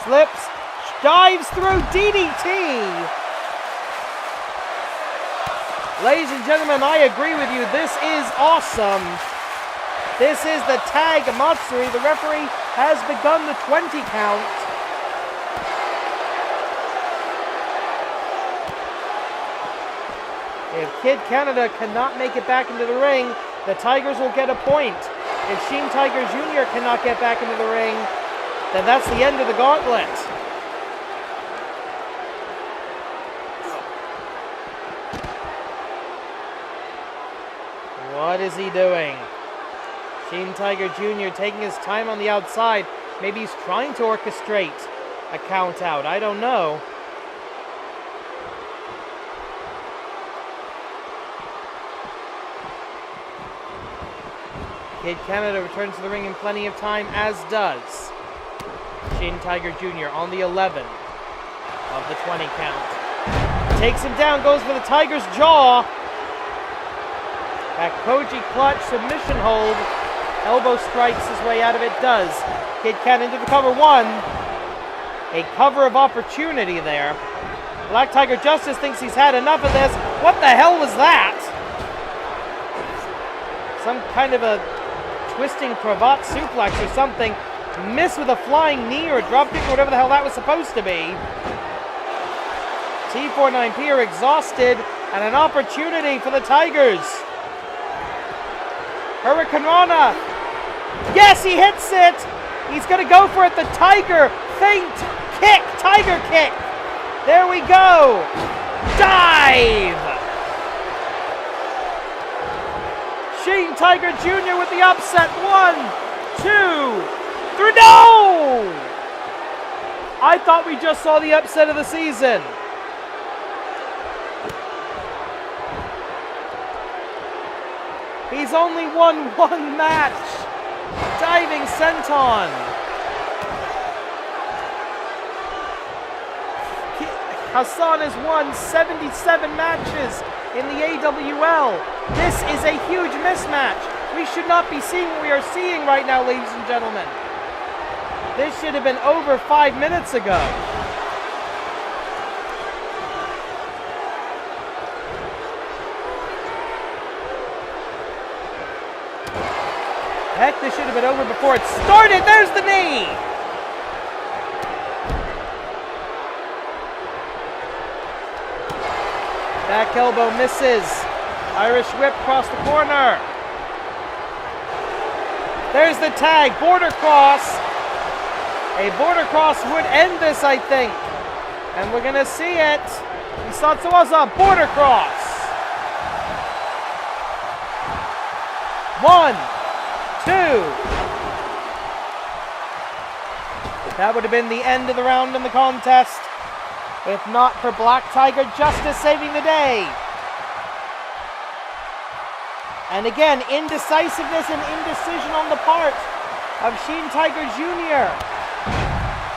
Slips, dives through DDT. Ladies and gentlemen, I agree with you. This is awesome. This is the tag Matsuri. The referee has begun the 20 count. If Kid Canada cannot make it back into the ring, the Tigers will get a point. If Shin Tiger Jr. cannot get back into the ring, then that's the end of the gauntlet. What is he doing? Shin Tiger Jr. taking his time on the outside. Maybe he's trying to orchestrate a count out. I don't know. Kid Canada returns to the ring in plenty of time, as does Shin Tiger Jr. on the 11 of the 20 count. Takes him down, goes for the Tiger's jaw. That Koji clutch submission hold. Elbow strikes his way out of it. Does. Kid Canada into the cover. One. A cover of opportunity there. Black Tiger Justice thinks he's had enough of this. What the hell was that? Some kind of a twisting cravat suplex or something. Miss with a flying knee or a dropkick or whatever the hell that was supposed to be. T49P are exhausted, and an opportunity for the Tigers. Hurricane Rana. Yes, he hits it. He's going to go for it. The Tiger feint kick. Tiger kick. There we go. Dive. Shin Tiger Jr. with the upset. 1, 2, 3. No! I thought we just saw the upset of the season. He's only won one match. Diving senton. Hassan has won 77 matches in the AWL. This is a huge mismatch. We should not be seeing what we are seeing right now, ladies and gentlemen. This should have been over 5 minutes ago. Heck, this should have been over before it started. There's the knee. Back elbow misses. Irish whip across the corner. There's the tag. Border cross. A border cross would end this, I think. And we're going to see it. Isatsuwaza, border cross. 1, 2. That would have been the end of the round in the contest, if not for Black Tiger Justice saving the day. And again, indecisiveness and indecision on the part of Sheen Tiger Jr.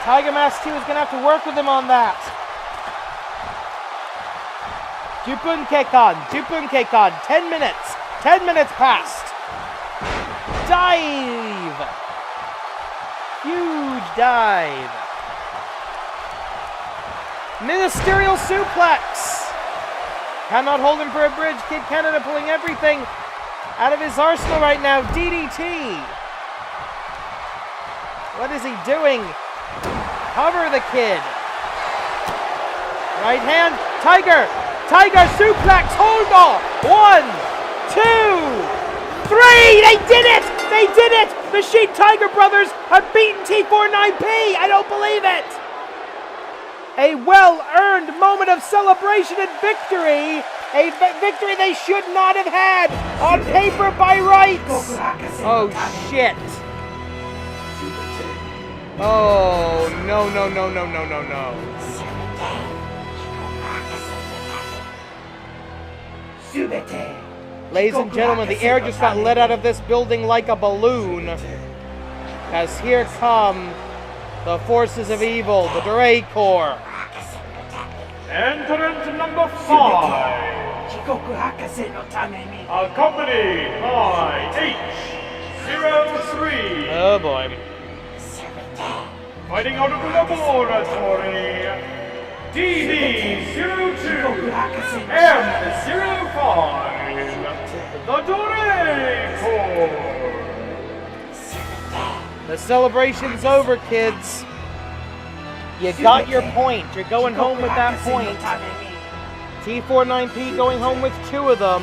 Tiger Mask 2 is going to have to work with him on that. Jupun Kekon, 10 minutes. 10 minutes passed. Dive. Huge dive. Ministerial suplex. Cannot hold him for a bridge. Kid Canada pulling everything out of his arsenal right now. DDT. What is he doing? Cover the kid. Right hand. Tiger suplex. Hold on. 1, 2, 3. They did it. They did it. The Sheen Tiger brothers have beaten T49P. I don't believe it. A well-earned moment of celebration and victory. A victory they should not have had on paper by rights. Oh, shit. Oh, no. Ladies and gentlemen, the air just got let out of this building like a balloon. As here come the forces of evil, the Dorei Corps. Entrant number 5. Accompanied by H03. Oh boy. Fighting out of the laboratory, DB02 M05, the Dorei Corps. The celebration's over, kids. You got your point. You're going home with that point. T49P going home with 2 of them.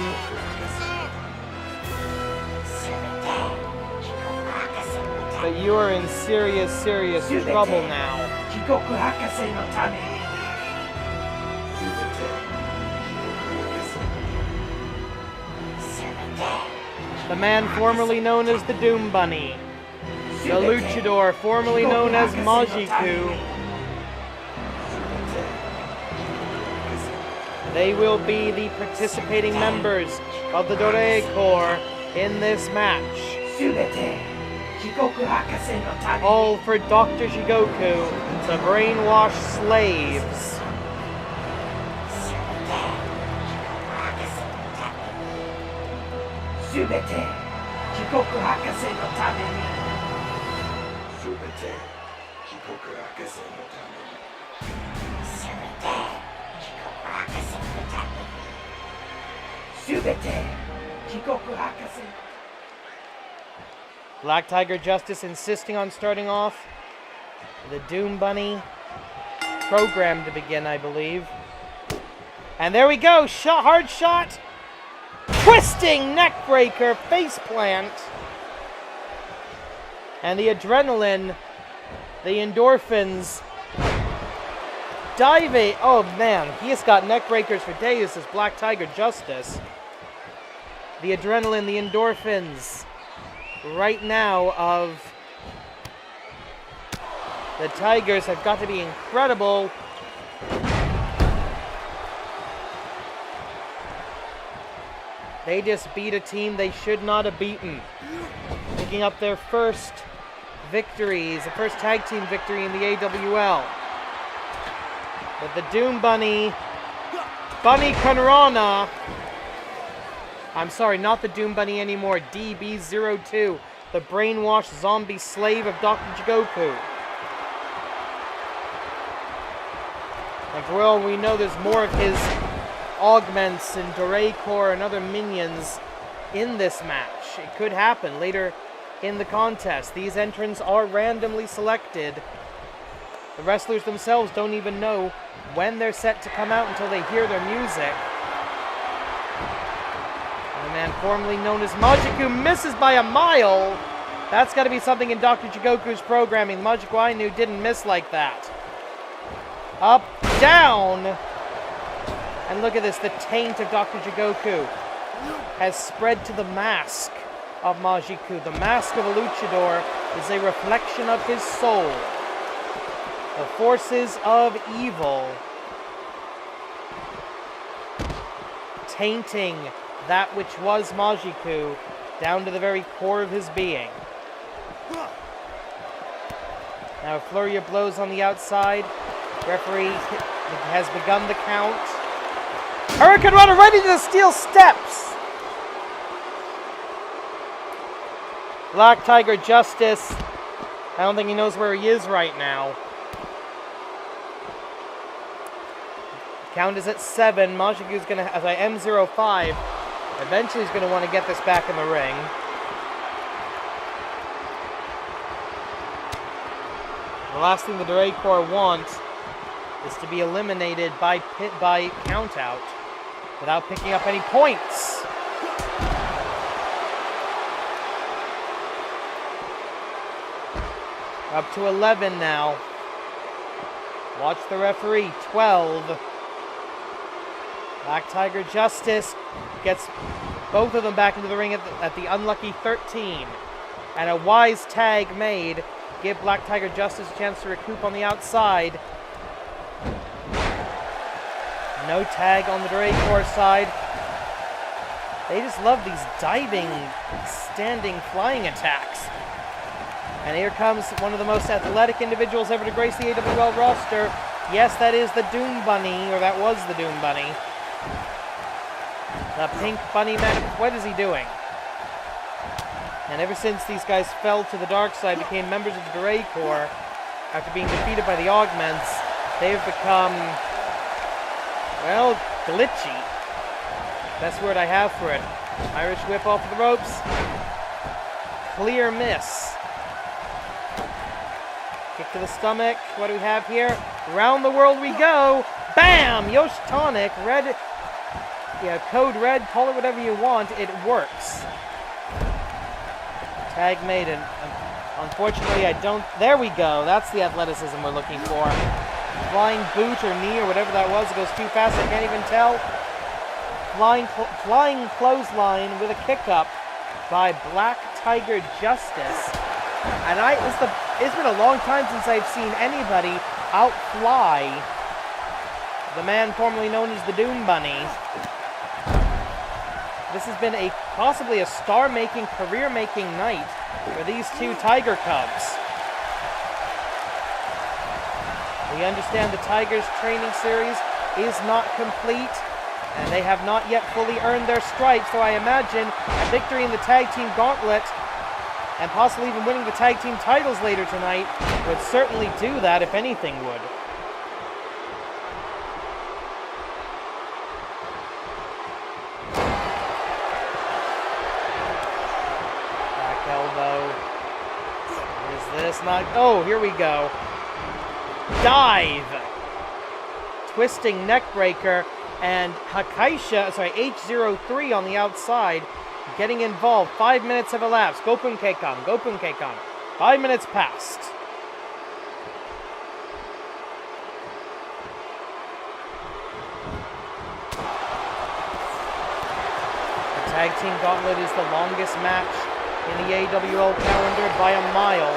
But you are in serious trouble now. The man formerly known as the Doom Bunny. The luchador formerly known as Majiku. They will be the participating members of the Dorei Corps in this match. All for Dr. Jigoku to brainwash slaves. Black Tiger Justice insisting on starting off. The Doom Bunny program to begin, I believe. And there we go. Hard shot. Twisting neck breaker, face plant. And the adrenaline, the endorphins, diving. Oh man, he has got neck breakers for days, this Black Tiger Justice. The adrenaline, the endorphins, right now of the Tigers have got to be incredible. They just beat a team they should not have beaten. Picking up their first victories, the first tag team victory in the AWL. But the Doom Bunny, Bunny Kanrana, I'm sorry, not the Doom Bunny anymore, DB02, the brainwashed zombie slave of Dr. Jigoku. And for all we know, there's more of his augments and Dorei Corps and other minions in this match. It could happen later in the contest. These entrants are randomly selected. The wrestlers themselves don't even know when they're set to come out until they hear their music. And the man formerly known as Majiku misses by a mile. That's got to be something in Dr. Jigoku's programming. Majiku I knew didn't miss like that. Up, down. And look at this, the taint of Dr. Jigoku has spread to the mask. of Majiku. The mask of a luchador is a reflection of his soul. The forces of evil tainting that which was Majiku down to the very core of his being. Now a flurry of blows on the outside. Referee has begun the count. Hurricane Runner ready to the steel steps. Black Tiger Justice. I don't think he knows where he is right now. Count is at 7. Majiku's going to, as I M05, eventually he's going to want to get this back in the ring. The last thing the Dre Corps want is to be eliminated by count out without picking up any points. Up to 11 now. Watch the referee. 12. Black Tiger Justice gets both of them back into the ring at the unlucky 13. And a wise tag made. Give Black Tiger Justice a chance to recoup on the outside. No tag on the Dre Corps side. They just love these diving, standing, flying attacks. And here comes one of the most athletic individuals ever to grace the AWL roster. Yes, that is the Doom Bunny, or that was the Doom Bunny. The Pink Bunny man, what is he doing? And ever since these guys fell to the dark side, became members of the Dre Corps, after being defeated by the Augments, they have become, well, glitchy. Best word I have for it. Irish whip off the ropes. Clear miss. Kick to the stomach. What do we have here? Round the world we go. Bam! Yoshitonic. Red. Yeah, code red. Call it whatever you want. It works. Tag made. And unfortunately, I don't. There we go. That's the athleticism we're looking for. Flying boot or knee or whatever that was. It goes too fast. I can't even tell. Flying clothesline with a kick up by Black Tiger Justice. And it's been a long time since I've seen anybody outfly the man formerly known as the Doom Bunny. This has been possibly a star-making, career-making night for these two Tiger Cubs. We understand the Tigers training series is not complete, and they have not yet fully earned their stripes, so I imagine a victory in the Tag Team Gauntlet and possibly even winning the tag team titles later tonight would certainly do that, if anything would. Back elbow. Is this not? Oh, here we go. Dive. Twisting neck breaker, and H03 on the outside. Getting involved. 5 minutes have elapsed. Gopun Keikon. Gopun Keikon. 5 minutes passed. The Tag Team Gauntlet is the longest match in the AWL calendar by a mile.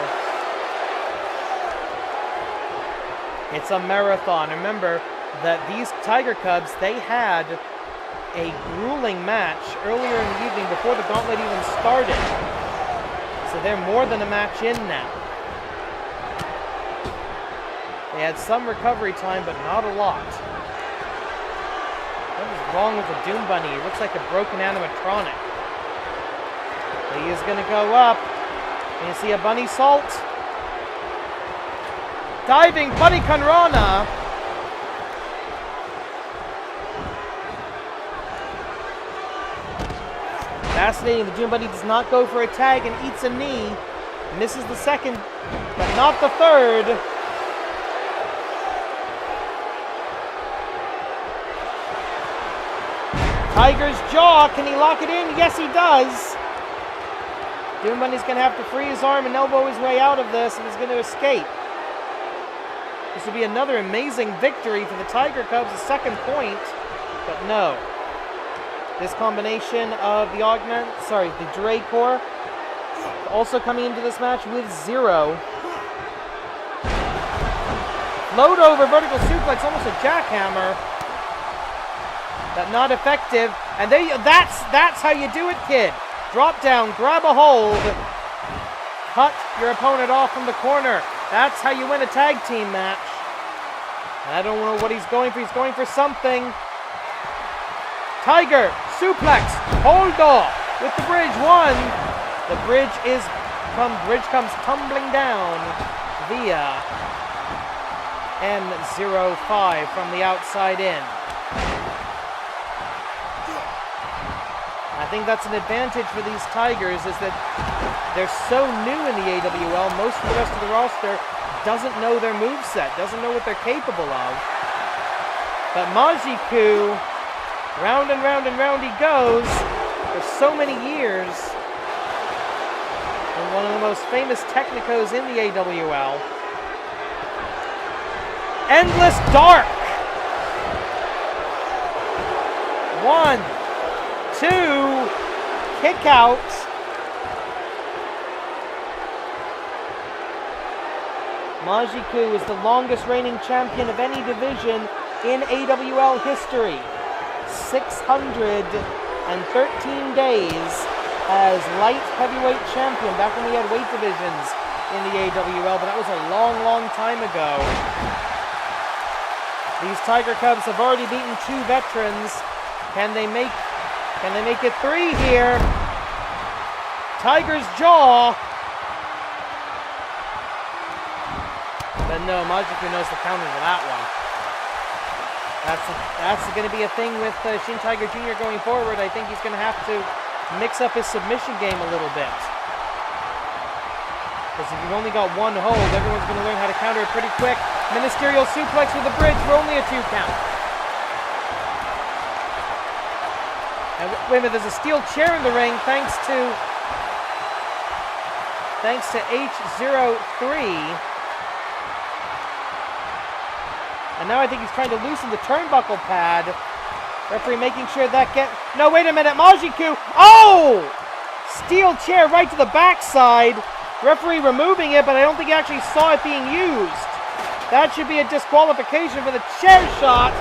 It's a marathon. Remember that these Tiger Cubs, they had a grueling match earlier in the evening before the gauntlet even started. So they're more than a match in now. They had some recovery time, but not a lot. What is wrong with the Doom Bunny? He looks like a broken animatronic. He is going to go up. Can you see a bunny salt? Diving Bunny Kanrana. Fascinating, the Doom Bunny does not go for a tag and eats a knee. Misses the second, but not the third. Tiger's jaw, can he lock it in? Yes, he does. Doom Bunny's going to have to free his arm and elbow his way out of this, and he's going to escape. This will be another amazing victory for the Tiger Cubs, a second point, but no. This combination of the the Dracor, also coming into this match with 0. Float over vertical suplex, almost a jackhammer. But not effective. And that's how you do it, kid. Drop down, grab a hold, cut your opponent off from the corner. That's how you win a tag team match. And I don't know what he's going for. He's going for something. Tiger, suplex, hold off with the bridge. 1. The bridge comes tumbling down via N05 from the outside in. I think that's an advantage for these Tigers, is that they're so new in the AWL. Most of the rest of the roster doesn't know their moveset, doesn't know what they're capable of. But Majiku, round and round and round he goes for so many years. And one of the most famous technicos in the AWL. Endless Dark. 1, 2, kick out. Majiku is the longest reigning champion of any division in AWL history. 613 days as light heavyweight champion, back when we had weight divisions in the AWL, but that was a long, long time ago. These Tiger Cubs have already beaten 2 veterans. Can they make it 3 here? Tiger's jaw. But no, Majiku knows the counter to that one. That's going to be a thing with Shin Tiger Jr. going forward. I think he's going to have to mix up his submission game a little bit. Because if you've only got 1 hold, everyone's going to learn how to counter it pretty quick. Ministerial suplex with a bridge for only a 2 count. And wait a minute, there's a steel chair in the ring thanks to H03. And now I think he's trying to loosen the turnbuckle pad. Referee making sure that No, wait a minute, Majiku. Oh! Steel chair right to the backside. Referee removing it, but I don't think he actually saw it being used. That should be a disqualification for the chair shot.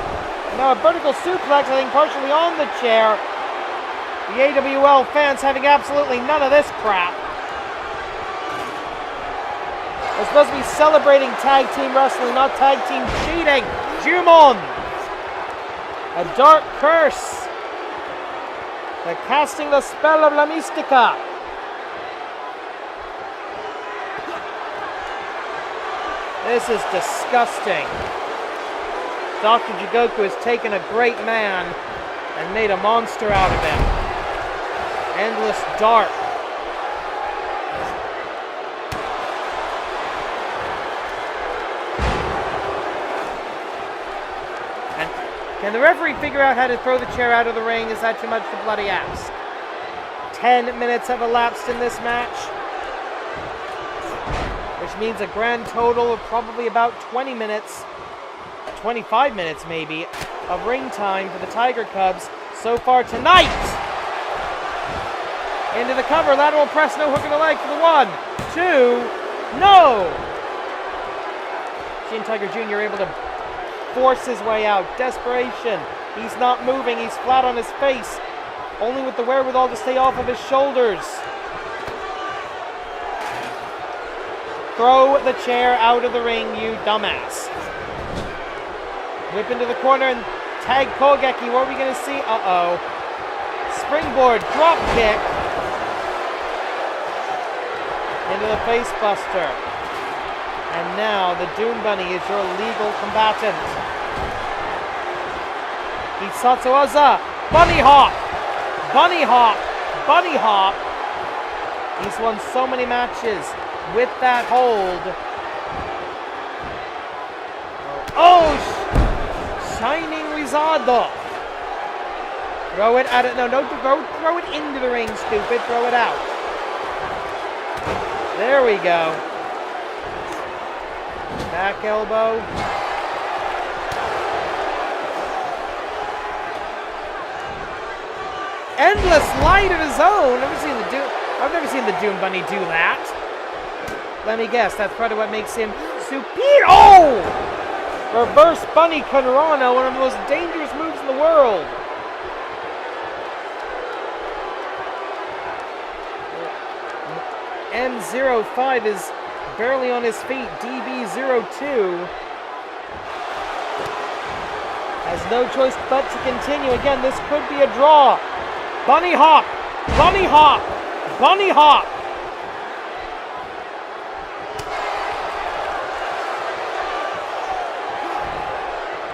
Now a vertical suplex, I think, partially on the chair. The AWL fans having absolutely none of this crap. We're supposed to be celebrating tag team wrestling, not tag team cheating. Jumon. A dark curse. They're casting the spell of La Mystica. This is disgusting. Dr. Jigoku has taken a great man and made a monster out of him. Endless Dark. And can the referee figure out how to throw the chair out of the ring? Is that too much to bloody ask? 10 minutes have elapsed in this match, which means a grand total of probably about 20 minutes, 25 minutes maybe, of ring time for the Tiger Cubs so far tonight. Into the cover, lateral press, no hook in the leg for the 1, 2, no! Shin Tiger Jr. able to force his way out. Desperation. He's not moving, he's flat on his face, only with the wherewithal to stay off of his shoulders. Throw the chair out of the ring, you dumbass. Whip into the corner and tag Kogeki. What are we going to see? Uh-oh. Springboard, drop kick. Into the face buster. And now the Doom Bunny is your legal combatant. Hisatsu Aza. Bunny hop. Bunny hop. Bunny hop. He's won so many matches with that hold. Oh, Shining Rizado. Throw it at it. No, don't throw it into the ring, stupid. Throw it out. There we go. Back elbow. endless light of his own. I've never seen the Doom Bunny do that. Let me guess, that's part of what makes him superior. Oh! Reverse Bunny Conrano, one of the most dangerous moves in the world. M05 is barely on his feet. DB02 has no choice but to continue. Again, this could be a draw. Bunny hop! Bunny hop! Bunny hop!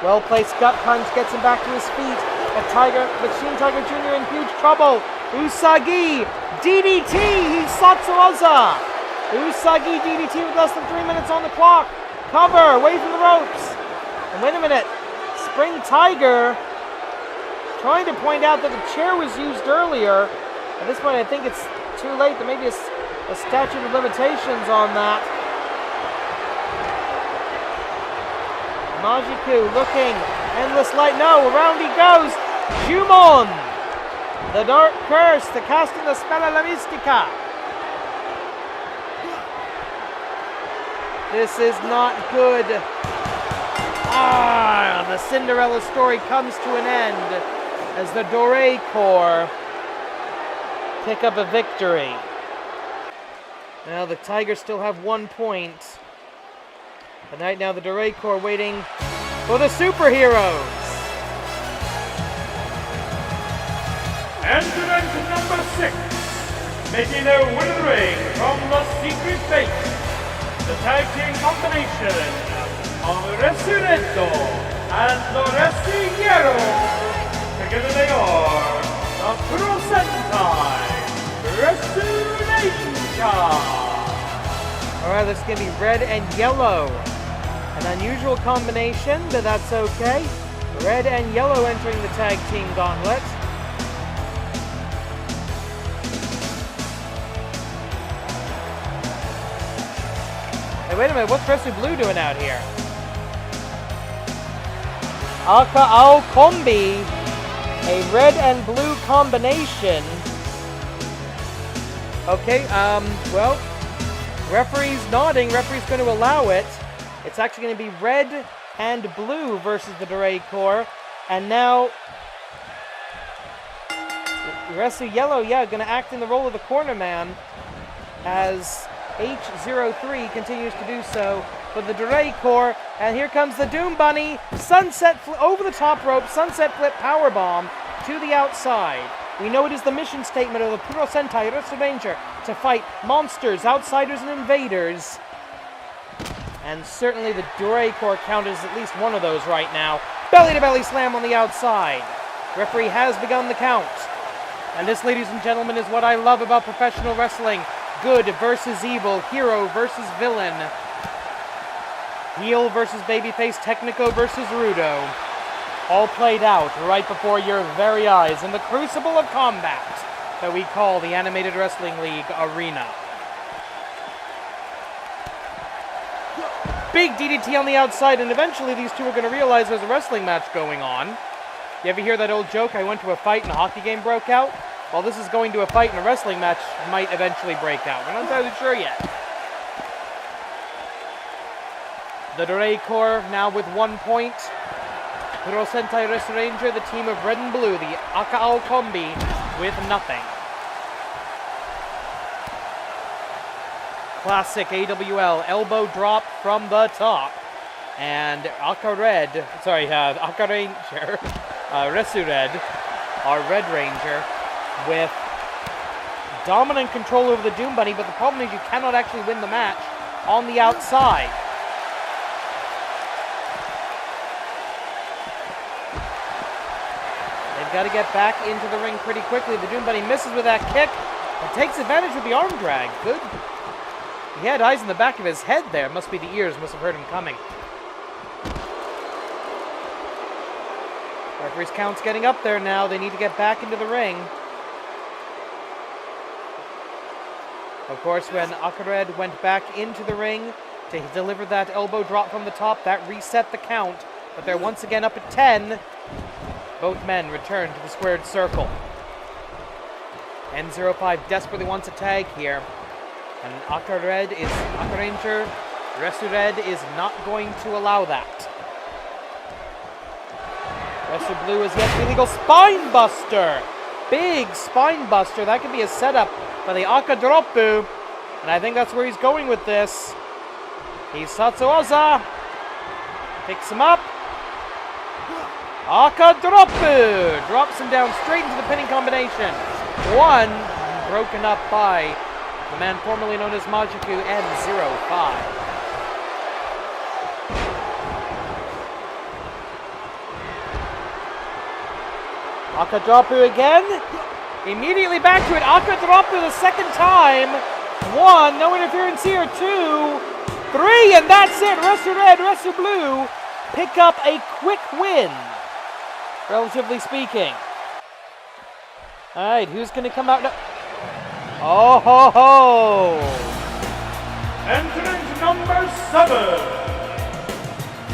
Well-placed gut punch gets him back to his feet. Machine Tiger Jr. in huge trouble. Usagi DDT! He Satsuwaza! Usagi DDT with less than 3 minutes on the clock. Cover, away from the ropes. And wait a minute. Spring Tiger trying to point out that the chair was used earlier. At this point, I think it's too late. There may be a statute of limitations on that. Majiku looking. Endless light. No, around he goes. Jumon. The Dark Curse. The casting the spell of La Mystica. This is not good. The Cinderella story comes to an end as the Doré Corps pick up a victory. Now the Tigers still have 1 point. But right now the Doré Corps waiting for the superheroes. Entrant number 6, making their way to the ring from the secret base, the tag team combination of Resurrecto and Doresiero. Together they are the Pro Sentai Resurrection. Alright, this is going to be red and yellow. An unusual combination, but that's okay. Red and yellow entering the tag team gauntlet. Hey, wait a minute, what's Resu Blue doing out here? Aka Ao Kombi, a red and blue combination. Okay, well, referee's nodding, referee's going to allow it. It's actually going to be red and blue versus the Doré Corps. And now, Resu Yellow, yeah, going to act in the role of the corner man as H03 continues to do so for the Doré Corps. And here comes the Doom Bunny. Sunset over the top rope, sunset flip powerbomb to the outside. We know it is the mission statement of the Puro Sentai Resurrector to fight monsters, outsiders, and invaders. And certainly the Doré Corps count as at least one of those right now. Belly-to-belly slam on the outside. Referee has begun the count. And this, ladies and gentlemen, is what I love about professional wrestling. Good versus evil, hero versus villain. Heel versus babyface, Technico versus Rudo. All played out right before your very eyes in the crucible of combat that we call the Animated Wrestling League Arena. Big DDT on the outside, and eventually these two are going to realize there's a wrestling match going on. You ever hear that old joke, I went to a fight and a hockey game broke out? Well, this is going to a fight and a wrestling match might eventually break out. We're not entirely sure yet. The Doré Corps now with 1 point. Puro Sentai Resurrector, the team of red and blue, the Aka Ao Kombi, with nothing. Classic AWL elbow drop from the top. And Aka Ranger, Resured, our Red Ranger, with dominant control over the Doom Bunny, but the problem is you cannot actually win the match on the outside. They've got to get back into the ring pretty quickly. The Doom Bunny misses with that kick and takes advantage with the arm drag. Good. He had eyes in the back of his head there. Must be the ears, must have heard him coming. Referee's count's getting up there now. They need to get back into the ring. Of course, when Akared went back into the ring to deliver that elbow drop from the top, that reset the count. But they're once again up at 10. Both men return to the squared circle. N05 desperately wants a tag here. And Aka Ranger, Resu Red is not going to allow that. Resu Blue is yet illegal spine buster. Big spine buster. That could be a setup for the Aka Droppu. And I think that's where he's going with this. He's Satsuoza. Picks him up. Aka Droppu. Drops him down straight into the pinning combination. One broken up by the man formerly known as Majiku N05. Aka Droppu again. Immediately back to it. Aka Droppu the second time. One. No interference here. Two. Three. And that's it. Resu Red, Resu Blue pick up a quick win, relatively speaking. All right. Who's going to come out now? Oh ho ho! Entrant number 7.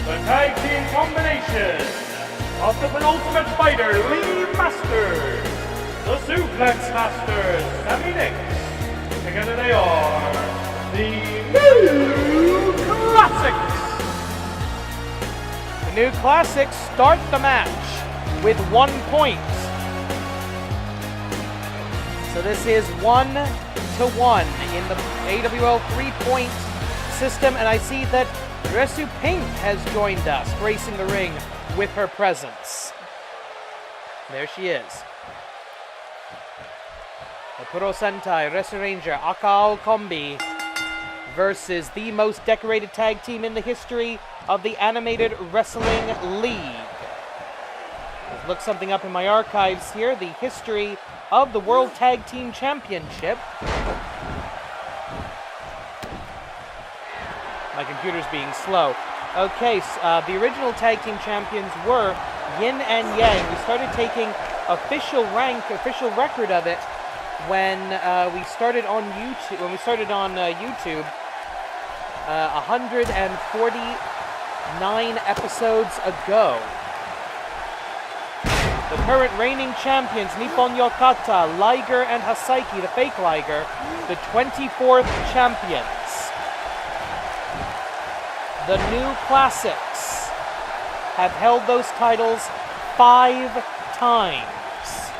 The tag team combination of the penultimate fighter, Lee Masters, the Suplex Masters, Sammy Nix. Together they are the New Classics. The New Classics start the match with 1 point. So this is 1-1 in the AWL 3-point system, and I see that Resu Pink has joined us, gracing the ring with her presence. There she is. The Puro Sentai, Resu Ranger, Akao Kombi versus the most decorated tag team in the history of the Animated Wrestling League. Let's look something up in my archives here. The history of the World Tag Team Championship. My computer's being slow. Okay, the original tag team champions were Yin and Yang. We started taking official record of it when we started on YouTube. When we started on YouTube, 149 episodes ago. The current reigning champions, Nippon Yokata, Liger, and Hasaiki, the fake Liger, the 24th champions. The New Classics have held those titles 5 times.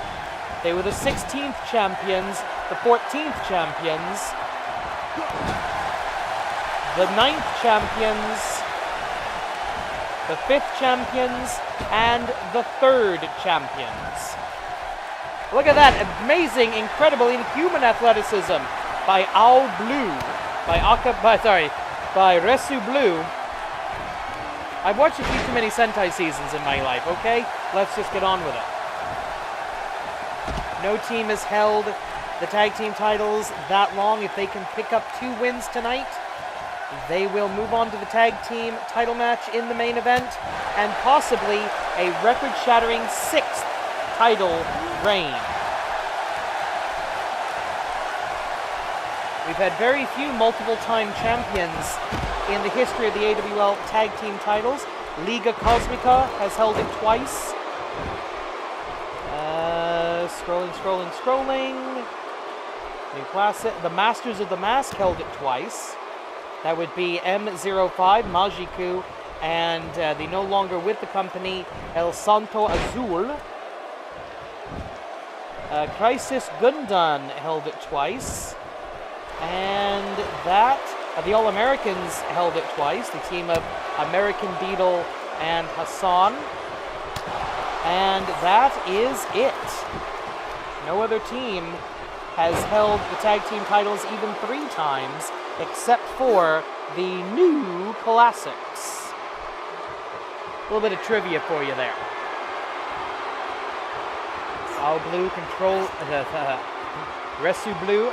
They were the 16th champions, the 14th champions, the 9th champions, the 5th champions, and the 3rd champions. Look at that amazing, incredible, inhuman athleticism by AWL Blue, by Resu Blue. I've watched a few too many Sentai seasons in my life, okay? Let's just get on with it. No team has held the tag team titles that long. If they can pick up 2 wins tonight, they will move on to the tag team title match in the main event and possibly a record-shattering 6th title reign. We've had very few multiple-time champions in the history of the AWL tag team titles. Liga Cosmica has held it twice. Scrolling. New Classic. The Masters of the Mask held it twice. That would be M05, Majiku, and the no longer with the company, El Santo Azul. Crisis Gundan held it twice. And that, the All-Americans held it twice, the team of American Beetle and Hassan. And that is it. No other team has held the tag team titles even 3 times, except for the New Classics. A little bit of trivia for you there. AWL Blue control, Resu Blue. I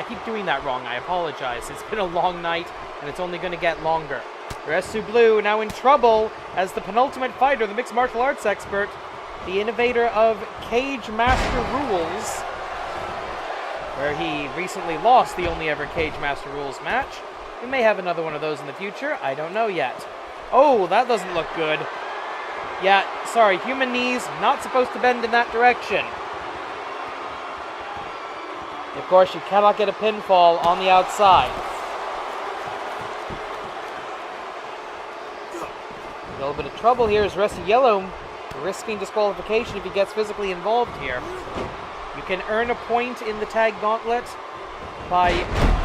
keep doing that wrong. I apologize. It's been a long night, and it's only going to get longer. Resu Blue now in trouble as the penultimate fighter, the mixed martial arts expert, the innovator of Cage Master Rules, where he recently lost the only ever Cage Master Rules match. We may have another one of those in the future. I don't know yet. Oh, that doesn't look good. Yeah, sorry, human knees not supposed to bend in that direction. Of course, you cannot get a pinfall on the outside. A little bit of trouble here is Wrestle Yellow risking disqualification if he gets physically involved here. You can earn a point in the tag gauntlet by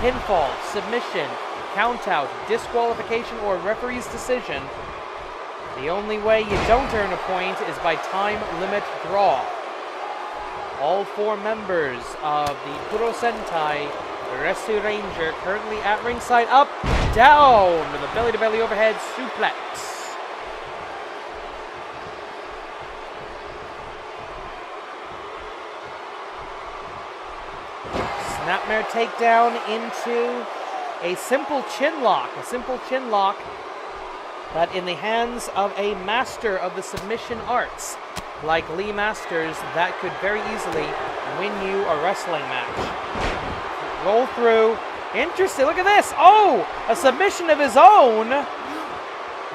pinfall, submission, countout, disqualification, or referee's decision. The only way you don't earn a point is by time limit draw. All 4 members of the Kuro Sentai Resu Ranger currently at ringside, up, down, with a belly-to-belly overhead suplex. Snapmare takedown into a simple chin lock. That in the hands of a master of the submission arts, like Lee Masters, that could very easily win you a wrestling match. Roll through. Interesting. Look at this. Oh, a submission of his own.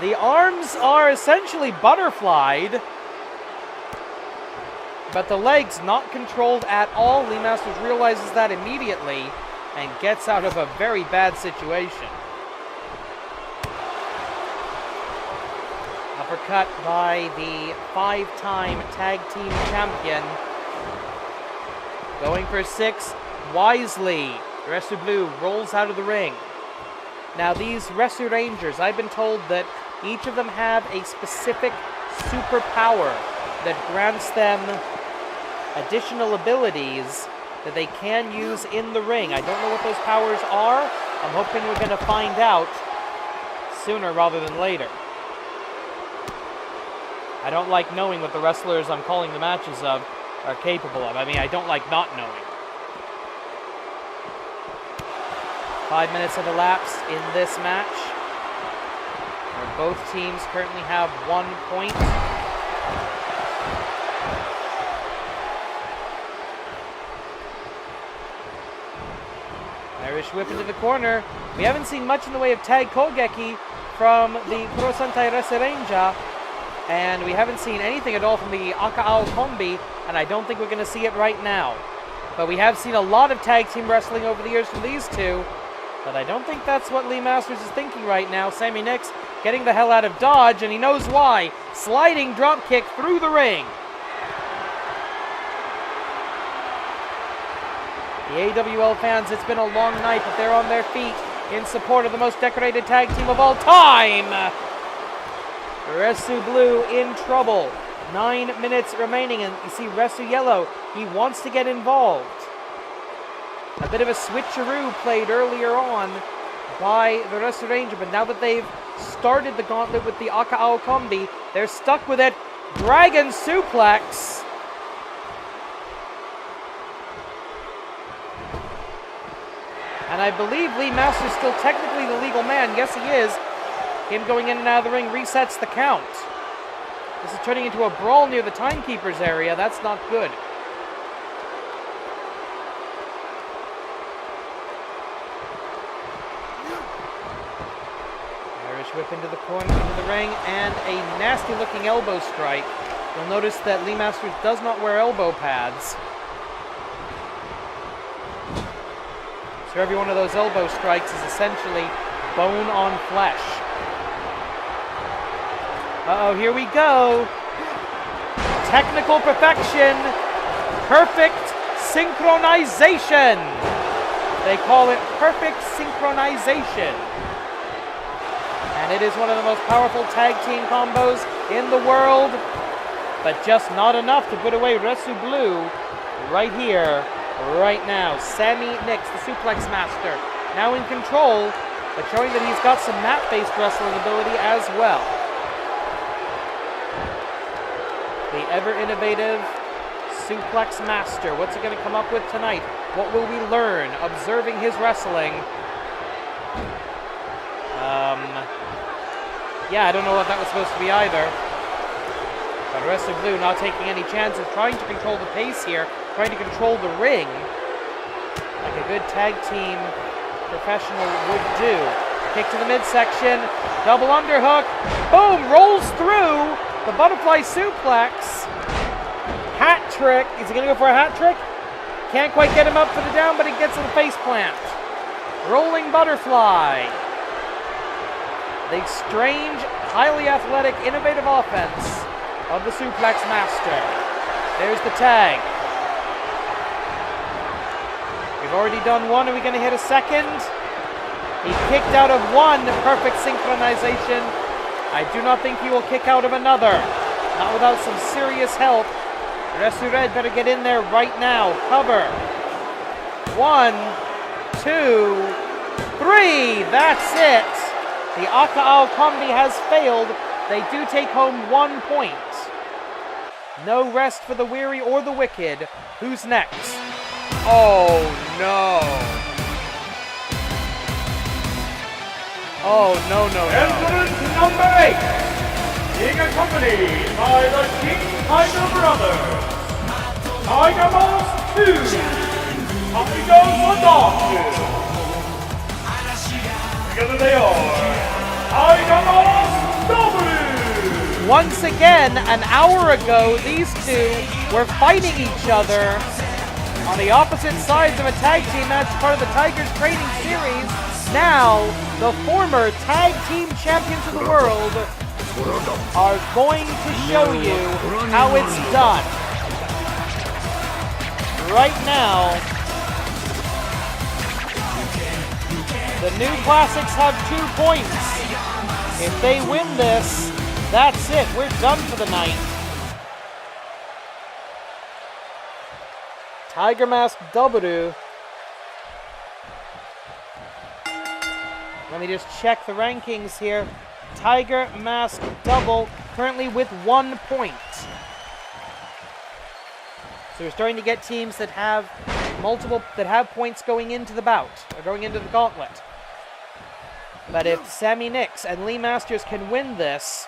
The arms are essentially butterflied, but the legs not controlled at all. Lee Masters realizes that immediately and gets out of a very bad situation. Uppercut by the 5-time tag team champion. Going for 6 wisely. Resu Blue rolls out of the ring. Now these Resu Rangers, I've been told that each of them have a specific superpower that grants them additional abilities that they can use in the ring. I don't know what those powers are. I'm hoping we're going to find out sooner rather than later. I don't like knowing what the wrestlers I'm calling the matches of are capable of. I mean, I don't like not knowing. 5 minutes have elapsed in this match, where both teams currently have 1 point. Irish whip into the corner. We haven't seen much in the way of tag Kogeki from the Kuro Sentai Reserenja, and we haven't seen anything at all from the Aka-Ao Kombi, and I don't think we're going to see it right now. But we have seen a lot of tag team wrestling over the years from these two, but I don't think that's what Lee Masters is thinking right now. Sammy Nix getting the hell out of dodge, and he knows why. Sliding drop kick through the ring. The AWL fans, it's been a long night, but they're on their feet in support of the most decorated tag team of all time. Resu Blue in trouble. 9 minutes remaining, and you see Resu Yellow, he wants to get involved. A bit of a switcheroo played earlier on by the Resu Ranger, but now that they've started the gauntlet with the Aka-Ao Kombi, they're stuck with it. Dragon suplex. And I believe Lee Masters still technically the legal man. Yes, he is. Him going in and out of the ring resets the count. This is turning into a brawl near the timekeeper's area. That's not good. Irish whip into the corner, into the ring, and a nasty-looking elbow strike. You'll notice that Lee Masters does not wear elbow pads. So every one of those elbow strikes is essentially bone on flesh. Uh-oh, here we go. Technical perfection. Perfect synchronization. They call it perfect synchronization. And it is one of the most powerful tag team combos in the world, but just not enough to put away Resu Blue right here, right now. Sammy Nix, the suplex master, now in control, but showing that he's got some mat-based wrestling ability as well. The ever-innovative suplex master. What's he going to come up with tonight? What will we learn observing his wrestling? Yeah, I don't know what that was supposed to be either. But Resu Blue not taking any chances, trying to control the pace here, trying to control the ring, like a good tag team professional would do. Kick to the midsection, double underhook, boom, rolls through the butterfly suplex. Hat trick. Is he going to go for a hat trick? Can't quite get him up for the down, but he gets to the face plant. Rolling butterfly. The strange, highly athletic, innovative offense of the suplex master. There's the tag. We've already done one. Are we going to hit a second? He kicked out of one. Perfect synchronization. I do not think he will kick out of another. Not without some serious help. Resured better get in there right now. Cover. 1, 2, 3. That's it. The AWL combi has failed. They do take home 1 point. No rest for the weary or the wicked. Who's next? Oh, no. Oh, no. Entrant number 8, being accompanied by the King Tiger Brothers, Tiger Mask 2, Tiger the Dog. Together they are Tiger Mask W. Once again, an hour ago, these two were fighting each other on the opposite sides of a tag team match, part of the Tigers training series. Now, the former tag team champions of the world are going to show you how it's done. Right now, the new classics have 2 points. If they win this, that's it. We're done for the night. Tiger Mask W. Let me just check the rankings here. Tiger Mask Double currently with 1 point. So we're starting to get teams that have points going into the bout, or going into the gauntlet. But if Sammy Nix and Lee Masters can win this,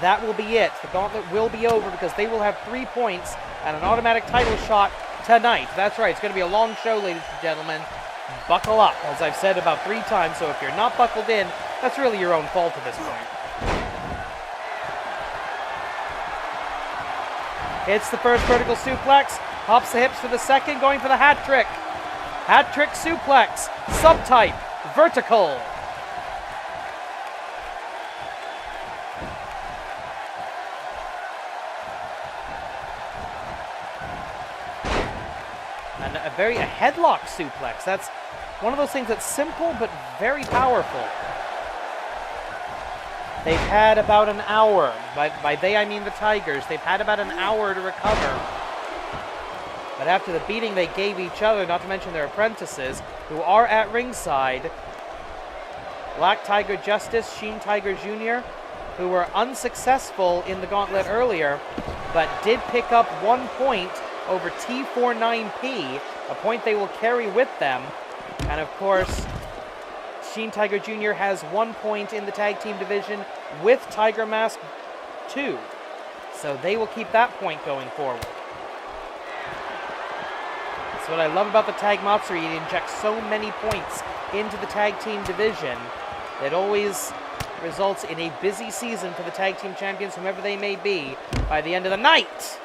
that will be it. The gauntlet will be over because they will have 3 points and an automatic title shot tonight. That's right, it's going to be a long show, ladies and gentlemen. Buckle up, as I've said about 3 times, so if you're not buckled in, that's really your own fault at this point. Hits the first vertical suplex, hops the hips for the second, going for the hat trick. Hat trick suplex, subtype, vertical. And a headlock suplex. That's one of those things that's simple but very powerful. They've had about an hour. By they, I mean the Tigers. They've had about an hour to recover. But after the beating they gave each other, not to mention their apprentices, who are at ringside, Black Tiger Justice, Sheen Tiger Jr., who were unsuccessful in the gauntlet earlier, but did pick up 1 point over T49P, a point they will carry with them. And of course, Sheen Tiger Jr. has 1 point in the tag team division with Tiger Mask 2. So they will keep that point going forward. That's what I love about the tag Matsuri. It injects so many points into the tag team division. It always results in a busy season for the tag team champions, whomever they may be, by the end of the night.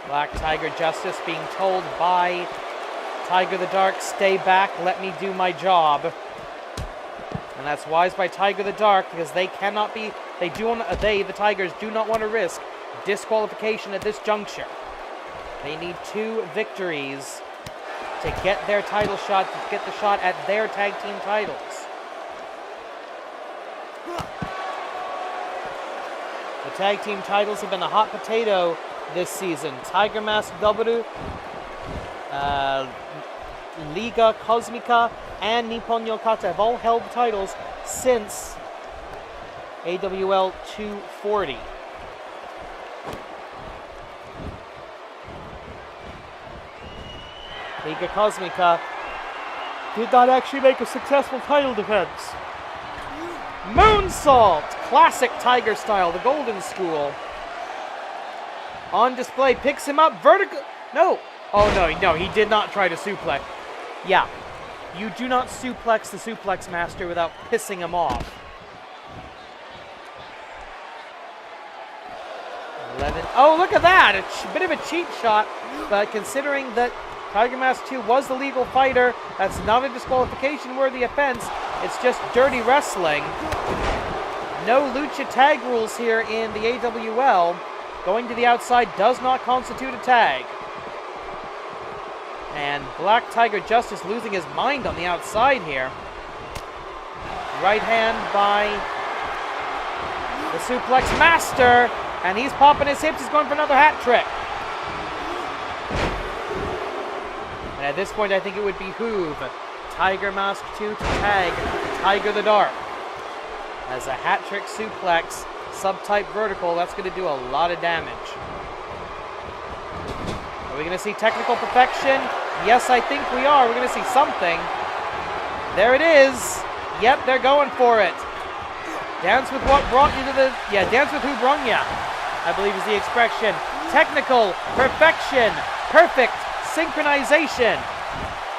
Black Tiger Justice being told by Tiger the Dark, stay back, let me do my job. And that's wise by Tiger the Dark, because they cannot be, the Tigers, do not want to risk disqualification at this juncture. They need 2 victories to get their title shot, to get the shot at their tag team titles. The tag team titles have been a hot potato this season. Tiger Mask W, Liga Cosmica, and Nippon Yokata have all held the titles since AWL 240. Liga Cosmica did not actually make a successful title defense. Moonsault! Classic Tiger style, the Golden School. On display, picks him up, vertical... No! Oh, no, he did not try to suplex. Yeah, you do not suplex the suplex master without pissing him off. 11. Oh, look at that! A bit of a cheap shot, but considering that Tiger Mask 2 was the legal fighter, that's not a disqualification-worthy offense. It's just dirty wrestling. No lucha tag rules here in the AWL. Going to the outside does not constitute a tag. And Black Tiger Justice losing his mind on the outside here. Right hand by the Suplex Master. And he's popping his hips. He's going for another hat trick. And at this point, I think it would behoove Tiger Mask 2 to tag Tiger the Dark. As a hat trick suplex, subtype vertical, that's going to do a lot of damage. Are we going to see technical perfection? Yes, I think we are. We're going to see something. There it is. Yep, they're going for it. Dance with what brought you to the... Yeah, dance with who brung ya, I believe is the expression. Technical perfection. Perfect synchronization.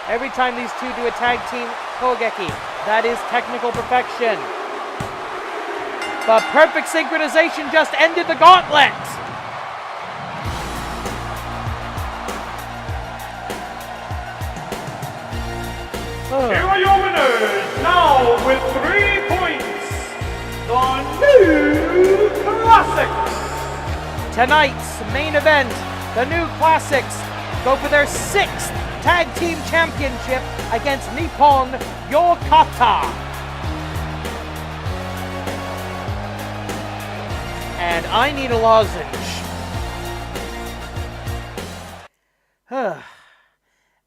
Every time these two do a tag team Kogeki, that is technical perfection. But perfect synchronization just ended the gauntlet. Here are your winners, now with 3 points, the New Classics. Tonight's main event, the New Classics go for their 6th Tag Team Championship against Nippon Yokata. And I need a lozenge.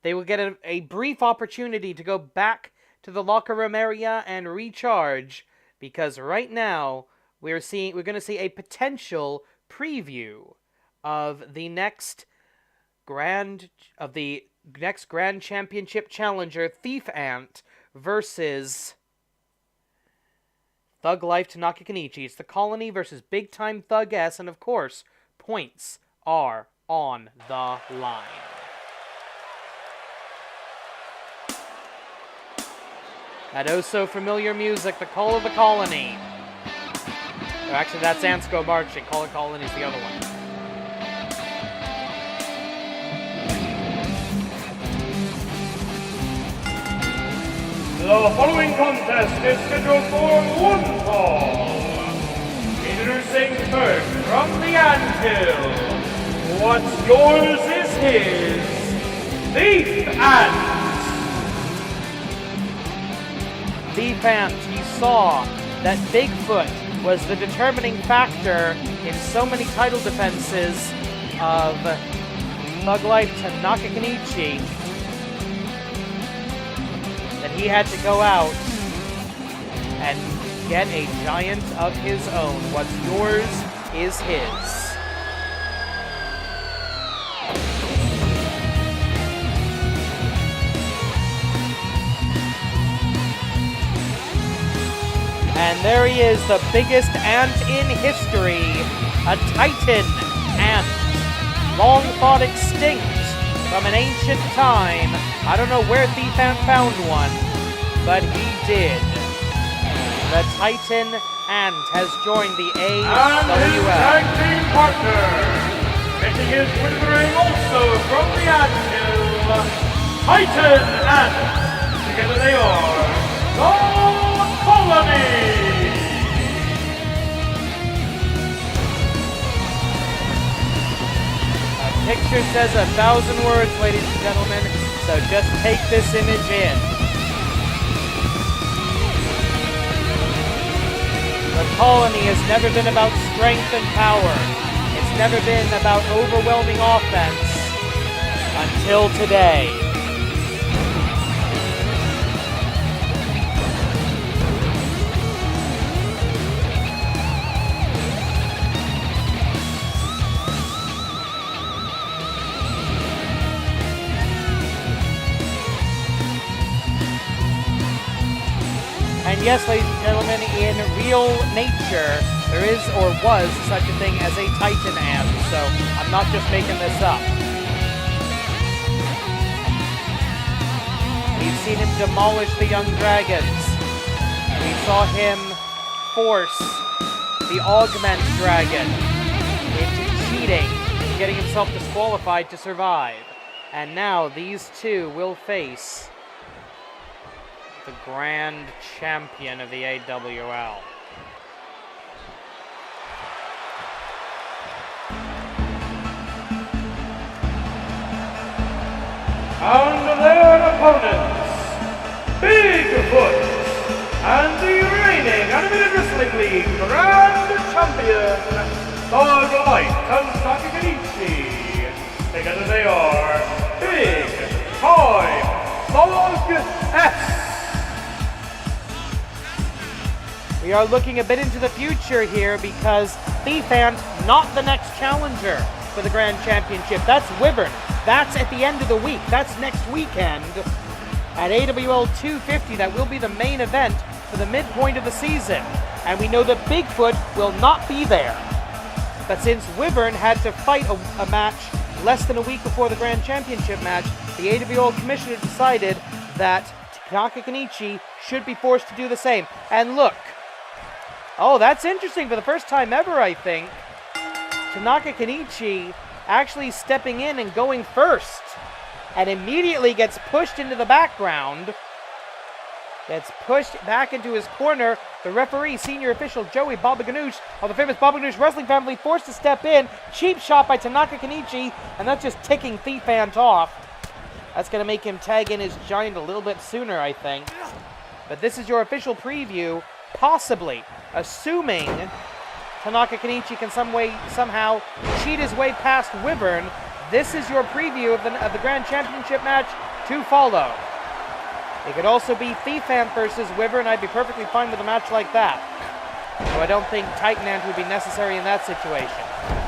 They will get a brief opportunity to go back to the locker room area and recharge, because right now we're going to see a potential preview of the next Grand Championship challenger, Thief Ant, versus Thug Life Tanaka Kenichi. It's the Colony versus Big Time Thug S, and of course, points are on the line. That oh so familiar music, the Call of the Colony. Oh, actually, that's Ansco marching. Call of Colony is the other one. The following contest is scheduled for one fall. Introducing first from the Anthill, what's yours is his, Thief Ant. Thief Ant, he saw that Bigfoot was the determining factor in so many title defenses of Thug Life Tanaka Kenichi that he had to go out and get a giant of his own. What's yours is his. And there he is, the biggest ant in history, a titan ant, long thought extinct from an ancient time. I don't know where Thief Ant found one, but he did. The titan ant has joined the AWL. And his tag team partner, making his withering also from the Anthill, Titan Ant. Together they are the Colony! A picture says 1,000 words, ladies and gentlemen, so just take this image in. The Colony has never been about strength and power. It's never been about overwhelming offense until today. And yes, ladies and gentlemen, in real nature, there is or was such a thing as a Titan ant, so I'm not just making this up. We've seen him demolish the young dragons. We saw him force the Augment Dragon into cheating, getting himself disqualified to survive. And now these two will face the grand champion of the AWL. And their opponents, Bigfoot and the reigning Animated Wrestling League Grand Champion, Dog Light Tanaka Kenichi. Together they are Big Time Dog S. We are looking a bit into the future here because Thiefant not the next challenger for the Grand Championship. That's Wyvern. That's at the end of the week. That's next weekend at AWL 250. That will be the main event for the midpoint of the season. And we know that Bigfoot will not be there. But since Wyvern had to fight a match less than a week before the Grand Championship match, the AWL Commissioner decided that Tanaka Kenichi should be forced to do the same. And look, oh, that's interesting. For the first time ever, I think, Tanaka Kenichi actually stepping in and going first, and immediately gets pushed into the background, gets pushed back into his corner. The referee, senior official Joey Baba Ganoush of the famous Baba Ganoush wrestling family, forced to step in. Cheap shot by Tanaka Kenichi, and that's just ticking Thiefant off. That's going to make him tag in his giant a little bit sooner, I think. But this is your official preview, possibly, assuming Tanaka Kenichi can somehow cheat his way past Wyvern. This is your preview of the Grand Championship match to follow. It could also be Thiefant versus Wyvern. I'd be perfectly fine with a match like that. So I don't think Titan Ant would be necessary in that situation.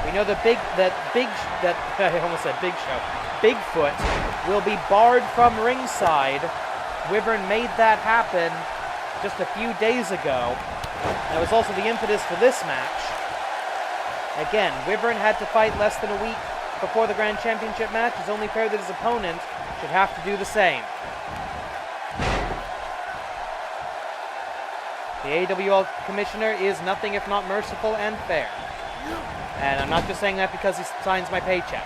We know that I almost said Big Show. Bigfoot will be barred from ringside. Wyvern made that happen just a few days ago. That was also the impetus for this match. Again, Wyvern had to fight less than a week before the Grand Championship match. It's only fair that his opponent should have to do the same. The AWL Commissioner is nothing if not merciful and fair. And I'm not just saying that because he signs my paycheck.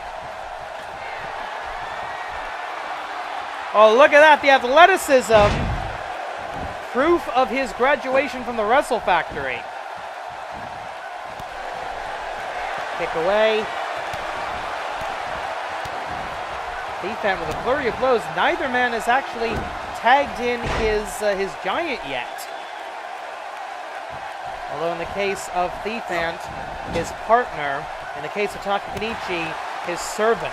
Oh, look at that, the athleticism. Proof of his graduation from the Wrestle Factory. Kick away. Thiefant with a flurry of blows. Neither man has actually tagged in his giant yet. Although in the case of Thiefant, his partner, in the case of Tanaka Kenichi, his servant,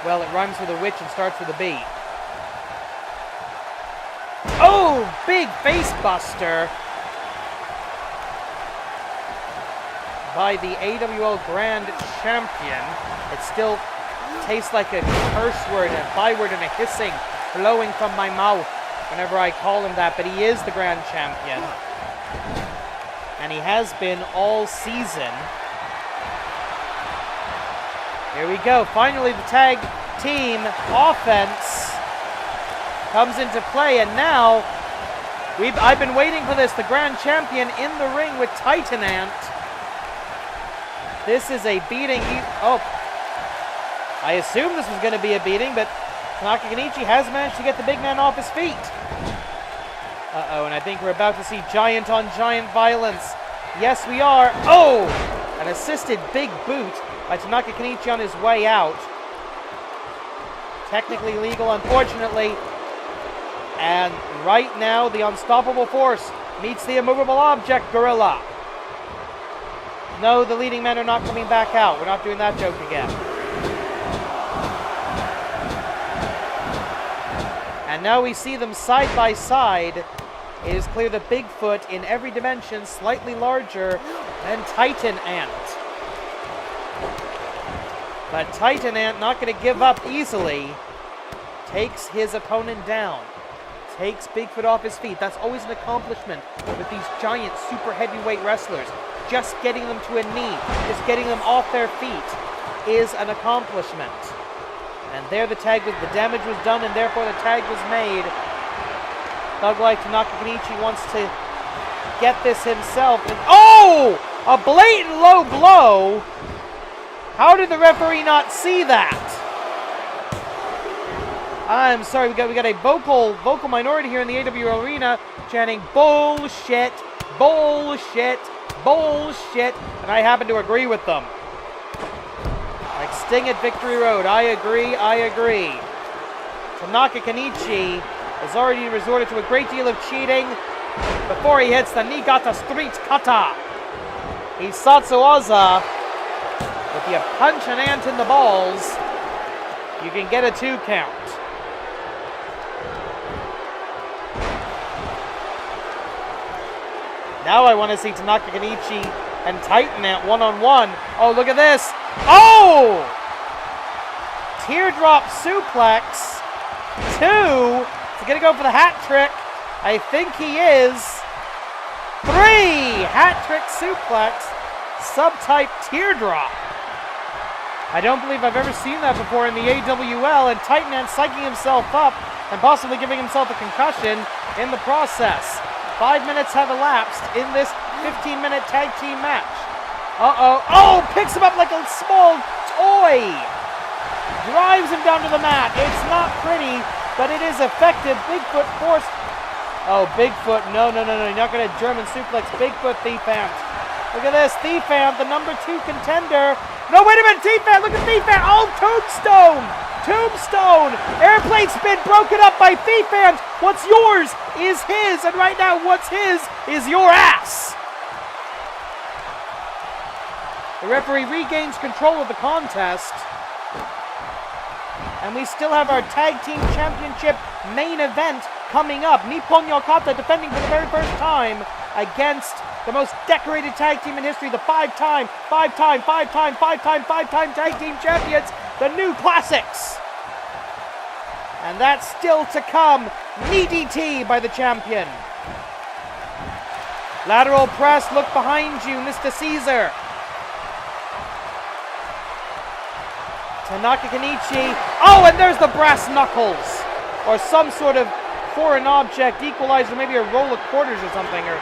well, it rhymes with a witch and starts with a B. Oh, big face buster by the AWL Grand Champion. It still tastes like a curse word, a byword, and a hissing flowing from my mouth whenever I call him that, but he is the Grand Champion. And he has been all season. Here we go. Finally, the tag team offense comes into play, and now I've been waiting for this. The Grand Champion in the ring with Titan Ant. This is a beating. I assumed this was going to be a beating, but Tanaka Kenichi has managed to get the big man off his feet. Uh-oh, and I think we're about to see giant on giant violence. Yes, we are. Oh! An assisted big boot by Tanaka Kenichi on his way out. Technically legal, unfortunately. And right now, the unstoppable force meets the immovable object, Gorilla. No, the leading men are not coming back out. We're not doing that joke again. And now we see them side by side. It is clear that Bigfoot, in every dimension, slightly larger than Titan Ant. But Titan Ant, not going to give up easily, takes his opponent down. Takes Bigfoot off his feet. That's always an accomplishment with these giant super heavyweight wrestlers. Just getting them to a knee, just getting them off their feet is an accomplishment. And there the damage was done, and therefore the tag was made. Thug-like Tanaka Kenichi wants to get this himself. And, oh! A blatant low blow How did the referee not see that? I'm sorry, we got a vocal minority here in the AWL arena chanting bullshit, bullshit, bullshit, and I happen to agree with them. Like Sting at Victory Road, I agree, I agree. Tanaka Kenichi has already resorted to a great deal of cheating before he hits the Niigata Street Kata. Hisatsu Oza, if you punch an ant in the balls, you can get a 2 count. Now I want to see Tanaka Kenichi and Titan Ant one-on-one. Oh, look at this. Oh! Teardrop suplex. 2. He's going to go for the hat trick. I think he is. 3. Hat trick suplex. Subtype teardrop. I don't believe I've ever seen that before in the AWL, and Titan Ant psyching himself up and possibly giving himself a concussion in the process. 5 minutes have elapsed in this 15-minute tag team match. Uh-oh. Oh, picks him up like a small toy. Drives him down to the mat. It's not pretty, but it is effective. Bigfoot forced. Oh, Bigfoot. No. You're not going to German suplex Bigfoot Thief Ant. Look at this. Thief Ant, the number 2 contender. No, wait a minute. Thief Ant. Look at Thief Ant. Oh, Tombstone. Tombstone! Airplane spin broken up by Thief Ant. What's yours is his, and right now what's his is your ass. The referee regains control of the contest. And we still have our Tag Team Championship main event coming up. Nippon Yokata defending for the very first time against the most decorated tag team in history, the five-time tag team champions, the New Classics. And that's still to come. Knee DT by the champion. Lateral press, look behind you, Mr. Caesar. Tanaka Kenichi. Oh, and there's the brass knuckles. Or some sort of foreign object equalizer, maybe a roll of quarters or something, or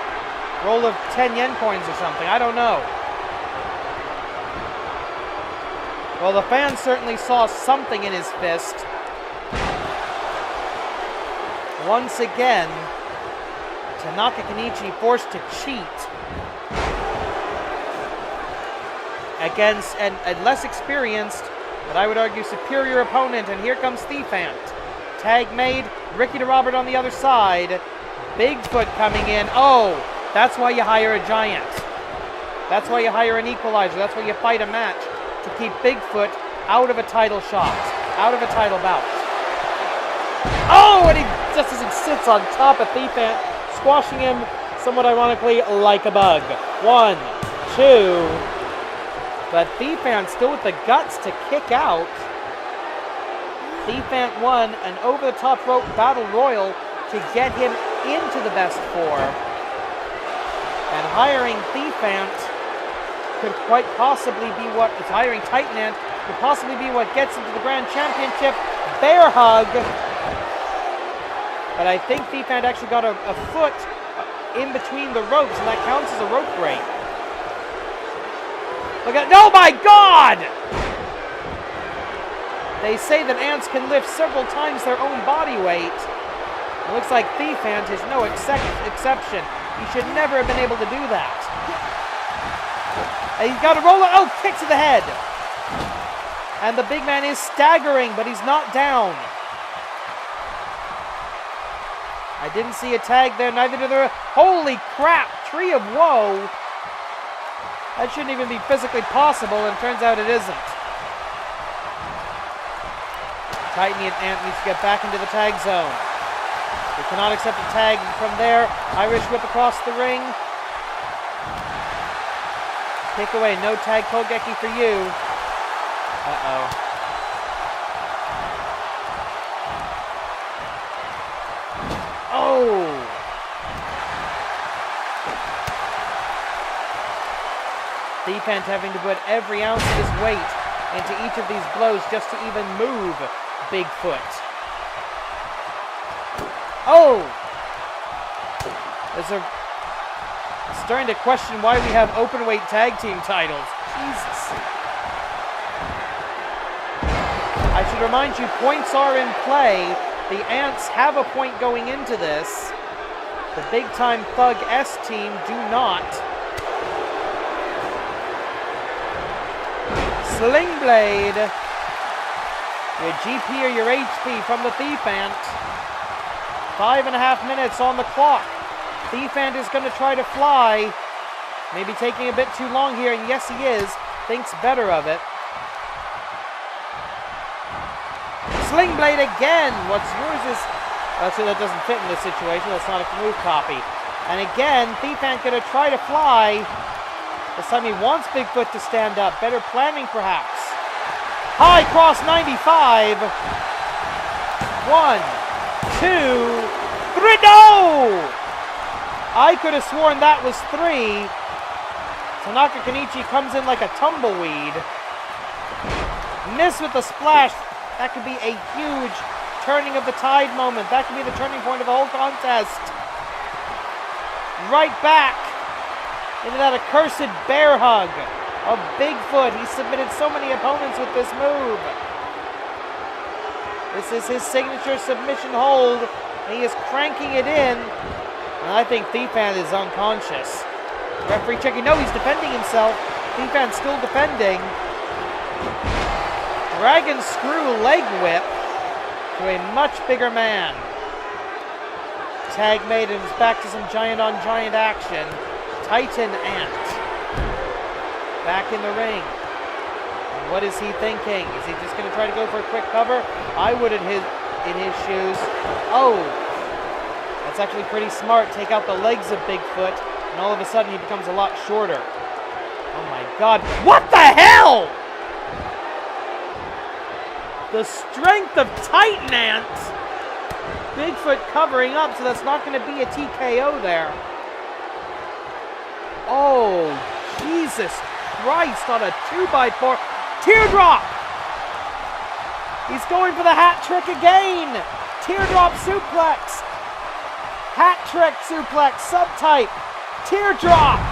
roll of 10 yen coins or something. I don't know. Well, the fans certainly saw something in his fist. Once again, Tanaka Kenichi forced to cheat against a less experienced, but I would argue superior opponent. And here comes Thief Ant. Tag made, Ricky DeRobert on the other side. Bigfoot coming in. Oh, that's why you hire a giant. That's why you hire an equalizer. That's why you fight a match, to keep Bigfoot out of a title shot, out of a title bout. Oh, and he just as he sits on top of Thief Ant, squashing him somewhat ironically like a bug. 1, 2, but Thief Ant still with the guts to kick out. Thief Ant won an over-the-top rope battle royal to get him into the best 4. And hiring Thief Ant could quite possibly be what is hiring Titan Ant could possibly be what gets him to the Grand Championship. Bear hug. But I think Thief Ant actually got a foot in between the ropes, and that counts as a rope break. Look at, oh my God! They say that ants can lift several times their own body weight. It looks like Thief Ant is no exception. He should never have been able to do that. And he's got to roll it. Oh, kick to the head. And the big man is staggering, but he's not down. I didn't see a tag there, neither did there. Holy crap, Tree of Woe. That shouldn't even be physically possible, and it turns out it isn't. Titan Ant needs to get back into the tag zone. We cannot accept a tag from there. Irish whip across the ring. Take away, no tag Kogeki for you. Uh-oh. Oh! Thief Ant having to put every ounce of his weight into each of these blows just to even move Bigfoot. Oh! Starting to question why we have open weight tag team titles. Jesus. I should remind you, points are in play. The Ants have a point going into this. The Big Time Thug S team do not. Sling Blade. Your GP or your HP from the Thief Ant. 5.5 minutes on the clock. Thief Ant is going to try to fly. Maybe taking a bit too long here, and yes, he is. Thinks better of it. Sling Blade again. What's yours is... so that doesn't fit in this situation. That's not a move copy. And again, Thief Ant going to try to fly. This time he wants Bigfoot to stand up. Better planning, perhaps. High cross 95. 1, 2, 3. No! I could have sworn that was 3. Tanaka Kenichi comes in like a tumbleweed. Miss with the splash. That could be a huge turning of the tide moment. That could be the turning point of the whole contest. Right back into that accursed bear hug of Bigfoot. He submitted so many opponents with this move. This is his signature submission hold, and he is cranking it in. And I think Thief Ant is unconscious. Referee checking. No, he's defending himself. Thief Ant's still defending. Dragon Screw leg whip to a much bigger man. Tag made and is back to some giant on giant action. Titan Ant back in the ring. And what is he thinking? Is he just going to try to go for a quick cover? I would in his shoes. Oh, that's actually pretty smart. Take out the legs of Bigfoot, and all of a sudden he becomes a lot shorter. Oh my God! What the hell? The strength of Titan Ant. Bigfoot covering up, so that's not going to be a TKO there. Oh, Jesus Christ, on a 2x4. Teardrop! He's going for the hat trick again. Teardrop suplex. Hat trick suplex, subtype. Teardrop.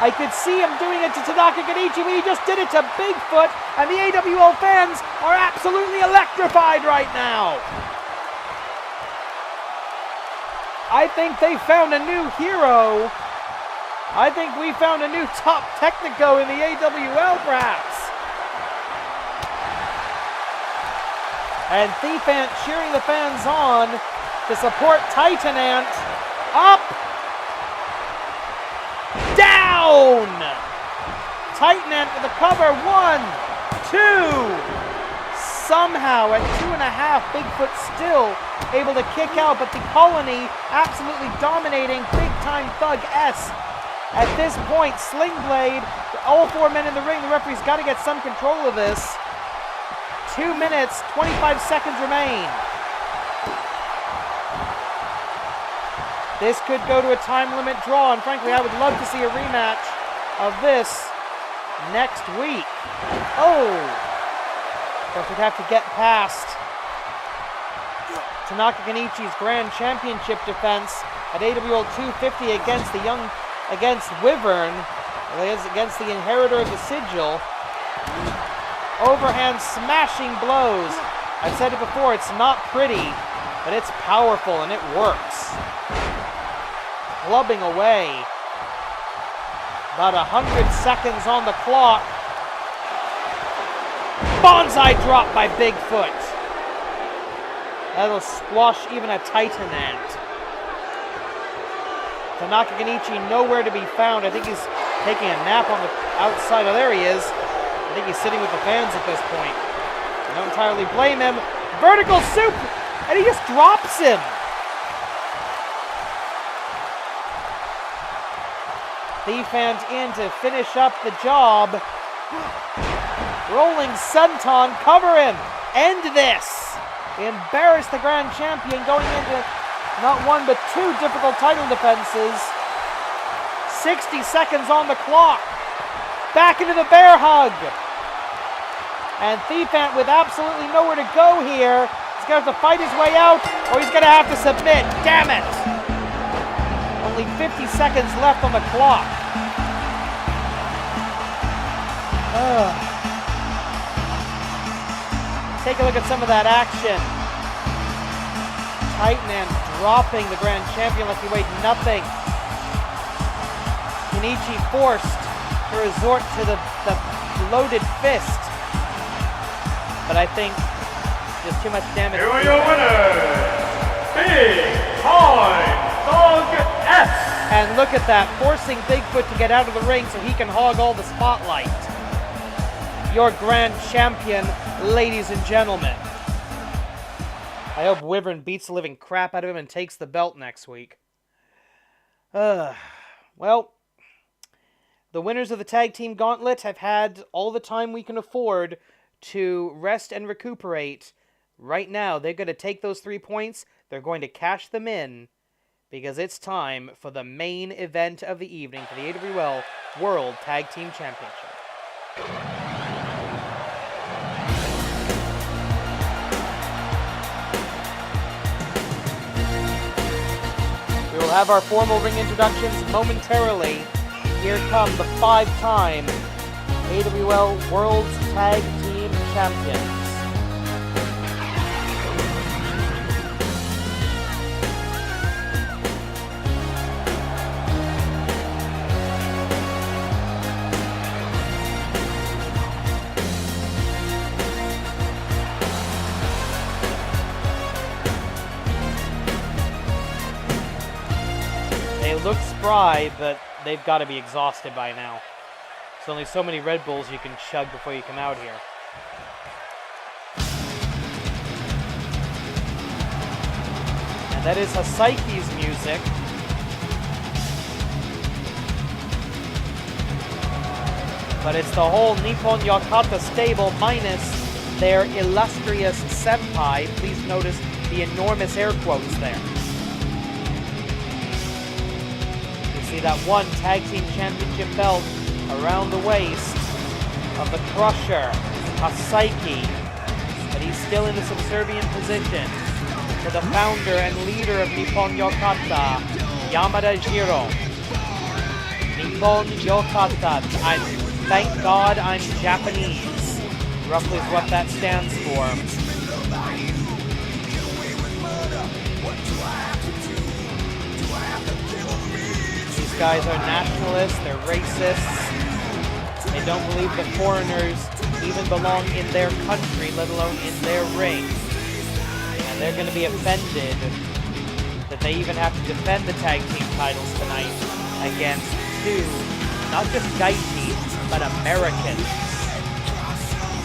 I could see him doing it to Tanaka Kenichi, but he just did it to Bigfoot, and the AWL fans are absolutely electrified right now. I think they found a new hero. I think we found a new top technico in the AWL, perhaps. And Thief Ant cheering the fans on to support Titan Ant. Up. Down! Titan Ant with a cover. 1, 2. Somehow at 2.5, Bigfoot still able to kick out, but the Colony absolutely dominating Big Time Thug S. At this point, Sling Blade, all 4 men in the ring. The referee's got to get some control of this. 2 minutes, 25 seconds remain. This could go to a time limit draw, and frankly, I would love to see a rematch of this next week. Oh! But we'd have to get past Tanaka Kenichi's Grand Championship defense at AWL 250 against Wyvern, against the inheritor of the sigil. Overhand smashing blows. I've said it before, it's not pretty, but it's powerful and it works. Clubbing away. About 100 seconds on the clock. Bonsai drop by Bigfoot. That'll squash even a Titan Ant. Tanaka Kenichi nowhere to be found. I think he's taking a nap on the outside. Oh, there he is. I think he's sitting with the fans at this point. I don't entirely blame him. Vertical soup! And he just drops him. Thief Ant in to finish up the job. Rolling senton, cover him. End this. Embarrass the Grand Champion going into not 1 but 2 difficult title defenses. 60 seconds on the clock. Back into the bear hug. And Thief Ant with absolutely nowhere to go here. He's going to have to fight his way out, or he's going to have to submit. Damn it. Only 50 seconds left on the clock. Take a look at some of that action. Titan dropping the grand champion like he weighed nothing. Kenichi forced to resort to the loaded fist. But I think there's too much damage. Here are your winners, Big Time Thug S. And look at that, forcing Bigfoot to get out of the ring so he can hog all the spotlight. Your grand champion, ladies and gentlemen. I hope Wyvern beats the living crap out of him and takes the belt next week. Well, the winners of the tag team gauntlet have had all the time we can afford to rest and recuperate. Right now, they're going to take those 3 points, they're going to cash them in, because it's time for the main event of the evening for the AWL World Tag Team Championship. We will have our formal ring introductions momentarily. Here come the 5-time AWL World Tag Team Champions. They look spry, but they've got to be exhausted by now. There's only so many Red Bulls you can chug before you come out here. And that is Hasaiki's music. But it's the whole Nippon Yakata stable minus their illustrious senpai. Please notice the enormous air quotes there. See that one tag team championship belt around the waist of the Crusher, Hasaiki, but he's still in a subservient position to the founder and leader of Nippon Yokata, Yamada Jiro. Nippon Yokata, thank God I'm Japanese, roughly is what that stands for. These guys are nationalists, they're racists, they don't believe that foreigners even belong in their country, let alone in their ring. And they're going to be offended that they even have to defend the tag team titles tonight against 2, not just Gaiji, but Americans.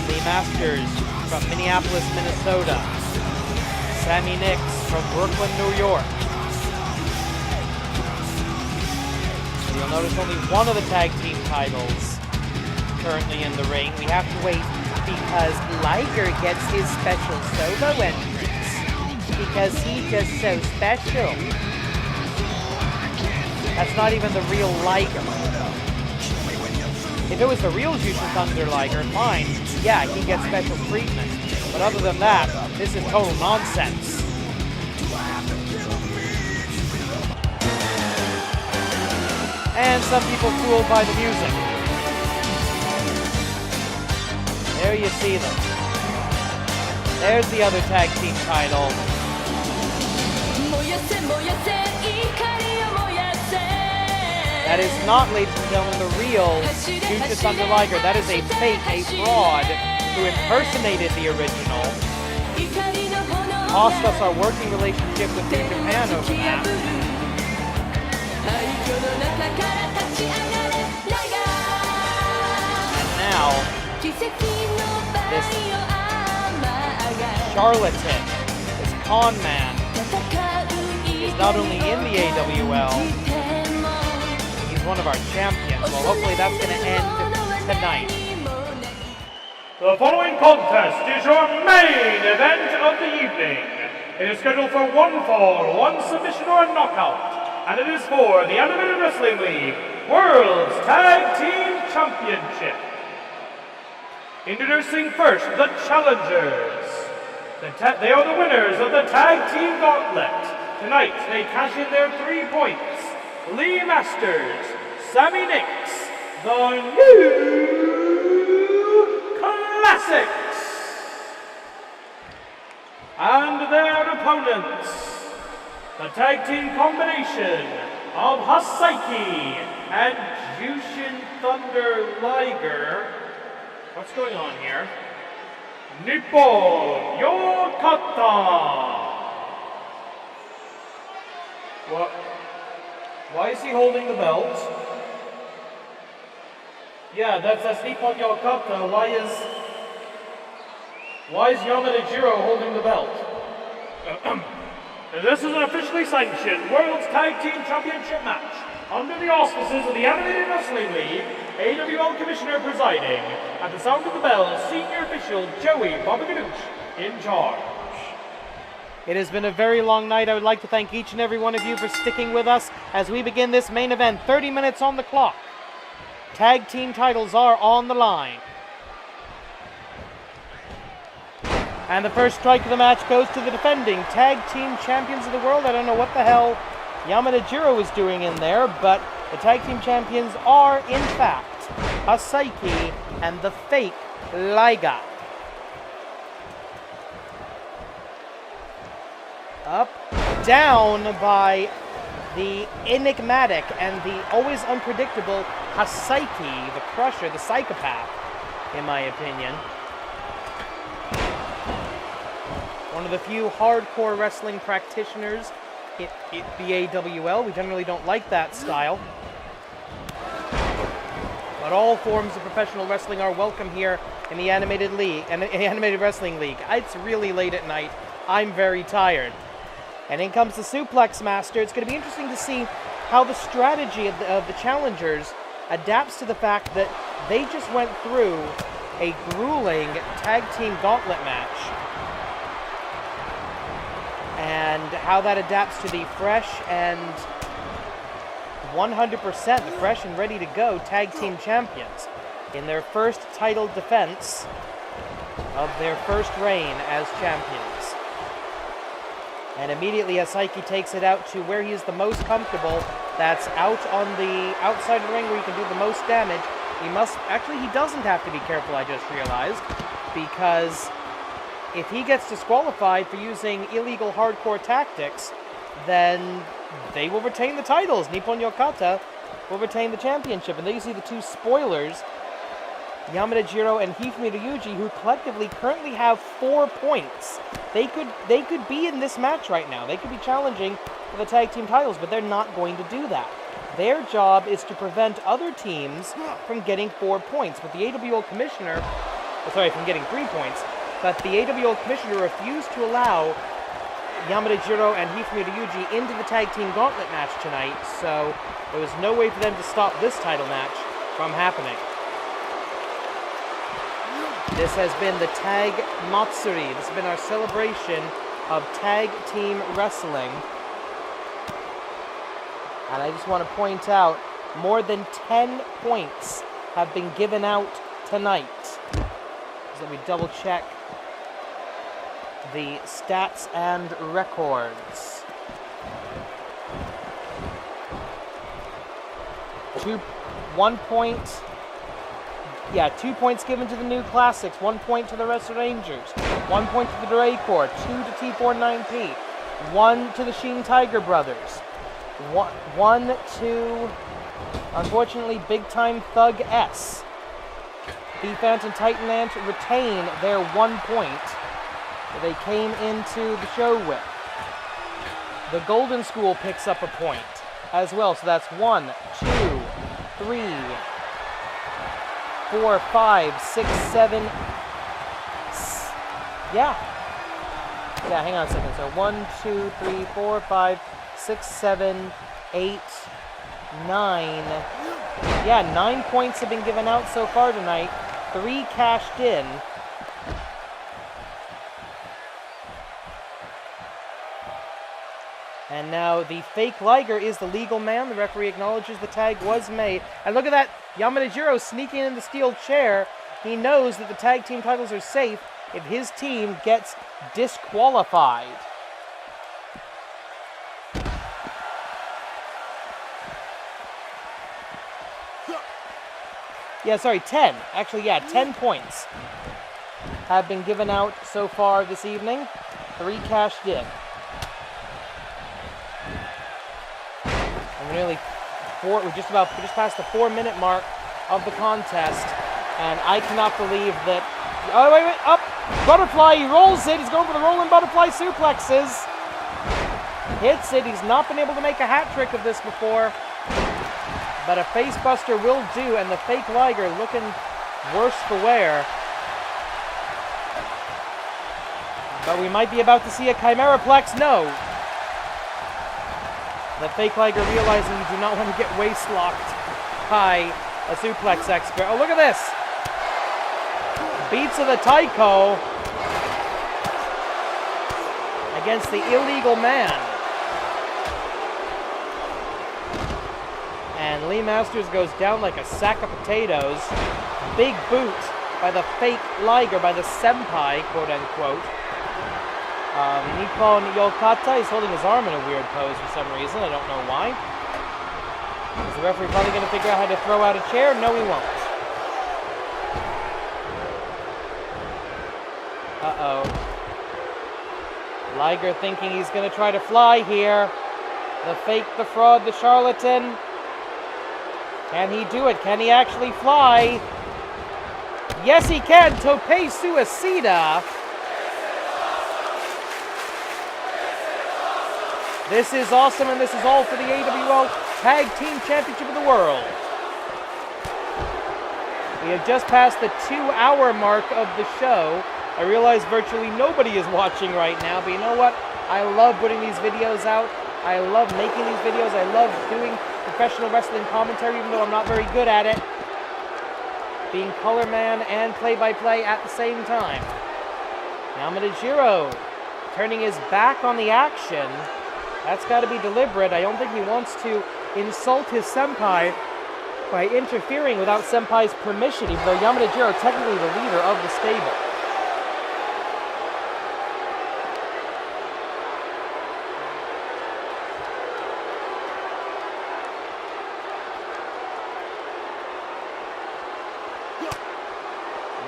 The Masters from Minneapolis, Minnesota. Sammy Nix from Brooklyn, New York. You'll notice only one of the tag team titles currently in the ring. We have to wait because Liger gets his special solo entrance because he's just so special. That's not even the real Liger. If it was the real Jushin Thunder Liger, fine. Yeah, he gets special treatment. But other than that, this is total nonsense. And some people fooled by the music. There you see them. There's the other tag team title. That is not, ladies and gentlemen, the real Jushin Thunder Liger. That is a fake, a fraud who impersonated the original. Cost us our working relationship with New Japan over that. And now, this charlatan, this con man, is not only in the AWL, he's one of our champions. Well, hopefully that's going to end tonight. The following contest is your main event of the evening. It is scheduled for 1 fall, 1 submission or a knockout. And it is for the Animated Wrestling League World's Tag Team Championship. Introducing first the challengers. They are the winners of the Tag Team Gauntlet. Tonight they cash in their 3 points. Lee Masters, Sammy Nix, the New Classics. opponents, the tag team combination of Hasaiki and Jushin Thunder Liger. What's going on here? Nippon Yokata. What? Why is he holding the belt? Yeah, that's Nippon Yokata. Why is Yamada Jiro holding the belt? This is an officially sanctioned World's Tag Team Championship match under the auspices of the Animated Wrestling League, AWL Commissioner presiding, at the sound of the bell, Senior Official Joey Babaganoush in charge. It has been a very long night. I would like to thank each and every one of you for sticking with us as we begin this main event. 30 minutes on the clock. Tag team titles are on the line. And the first strike of the match goes to the defending tag team champions of the world. I don't know what the hell Yamada Jiro is doing in there, but the tag team champions are, in fact, Hasaiki and the fake Liger. Up, down by the enigmatic and the always unpredictable Hasaiki, the crusher, the psychopath, in my opinion. One of the few hardcore wrestling practitioners in the AWL. We generally don't like that style. But all forms of professional wrestling are welcome here in the Animated Wrestling League. It's really late at night. I'm very tired. And in comes the Suplex Master. It's going to be interesting to see how the strategy of the challengers adapts to the fact that they just went through a grueling tag team gauntlet match. And how that adapts to the fresh and 100%, the fresh and ready to go tag team champions in their first title defense of their first reign as champions. And immediately Hasaiki takes it out to where he is the most comfortable. That's out on the outside of the ring where he can do the most damage. He doesn't have to be careful, I just realized, because if he gets disqualified for using illegal hardcore tactics, then they will retain the titles. Nippon Yokata will retain the championship. And there you see the two spoilers, Yamada Jiro and Hifumi Ryuji, who collectively currently have 4 points. They could be in this match right now. They could be challenging for the tag team titles, but they're not going to do that. Their job is to prevent other teams from getting 4 points. But the AWL Commissioner, from getting 3 points, but the AWL Commissioner refused to allow Yamada Jiro and Hifumi Ryuji into the tag team gauntlet match tonight, so there was no way for them to stop this title match from happening. This has been the Tag Matsuri. This has been our celebration of tag team wrestling. And I just want to point out, more than 10 points have been given out tonight. So let me double check the stats and records. 2 points given to the New Classics, 1 point to the Wrestle Rangers, 1 point to the Dre Corps, 2 to T49P, 1 to the Sheen Tiger Brothers, 1 to, unfortunately, Big Time Thug S. The Phantom Titan Ant retain their 1 point that they came into the show with. The Golden School picks up a point as well, so that's 1, 2, 3, 4, 5, 6, 7. Hang on a second. So 1, 2, 3, 4, 5, 6, 7, 8, 9. 9 points have been given out so far tonight. 3 cashed in. And now the fake Liger is the legal man. The referee acknowledges the tag was made. And look at that, Yamada Jiro sneaking in the steel chair. He knows that the tag team titles are safe if his team gets disqualified. Yeah, sorry, 10. Actually, 10 points have been given out so far this evening. 3 cashed in. We're just past the 4-minute mark of the contest, and I cannot believe that. Oh wait, up butterfly. He rolls it. He's going for the rolling butterfly suplexes. Hits it. He's not been able to make a hat trick of this before, but a facebuster will do, and the fake Liger looking worse for wear. But we might be about to see a Chimeraplex. No. The fake Liger realizing you do not want to get waist locked by a suplex expert. Oh, look at this. Beats of the Taiko against the illegal man. And Lee Masters goes down like a sack of potatoes. Big boot by the fake Liger, by the senpai, quote unquote. Nippon Yokata is holding his arm in a weird pose for some reason. I don't know why. Is the referee probably going to figure out how to throw out a chair? No, he won't. Uh-oh. Liger thinking he's going to try to fly here. The fake, the fraud, the charlatan. Can he do it? Can he actually fly? Yes, he can. Tope Suicida. This is awesome, and this is all for the AWL Tag Team Championship of the World. We have just passed the 2-hour mark of the show. I realize virtually nobody is watching right now, but you know what? I love putting these videos out. I love making these videos. I love doing professional wrestling commentary, even though I'm not very good at it. Being color man and play-by-play at the same time. Yamada turning his back on the action. That's got to be deliberate. I don't think he wants to insult his senpai by interfering without senpai's permission, even though Yamada Jiro is technically the leader of the stable.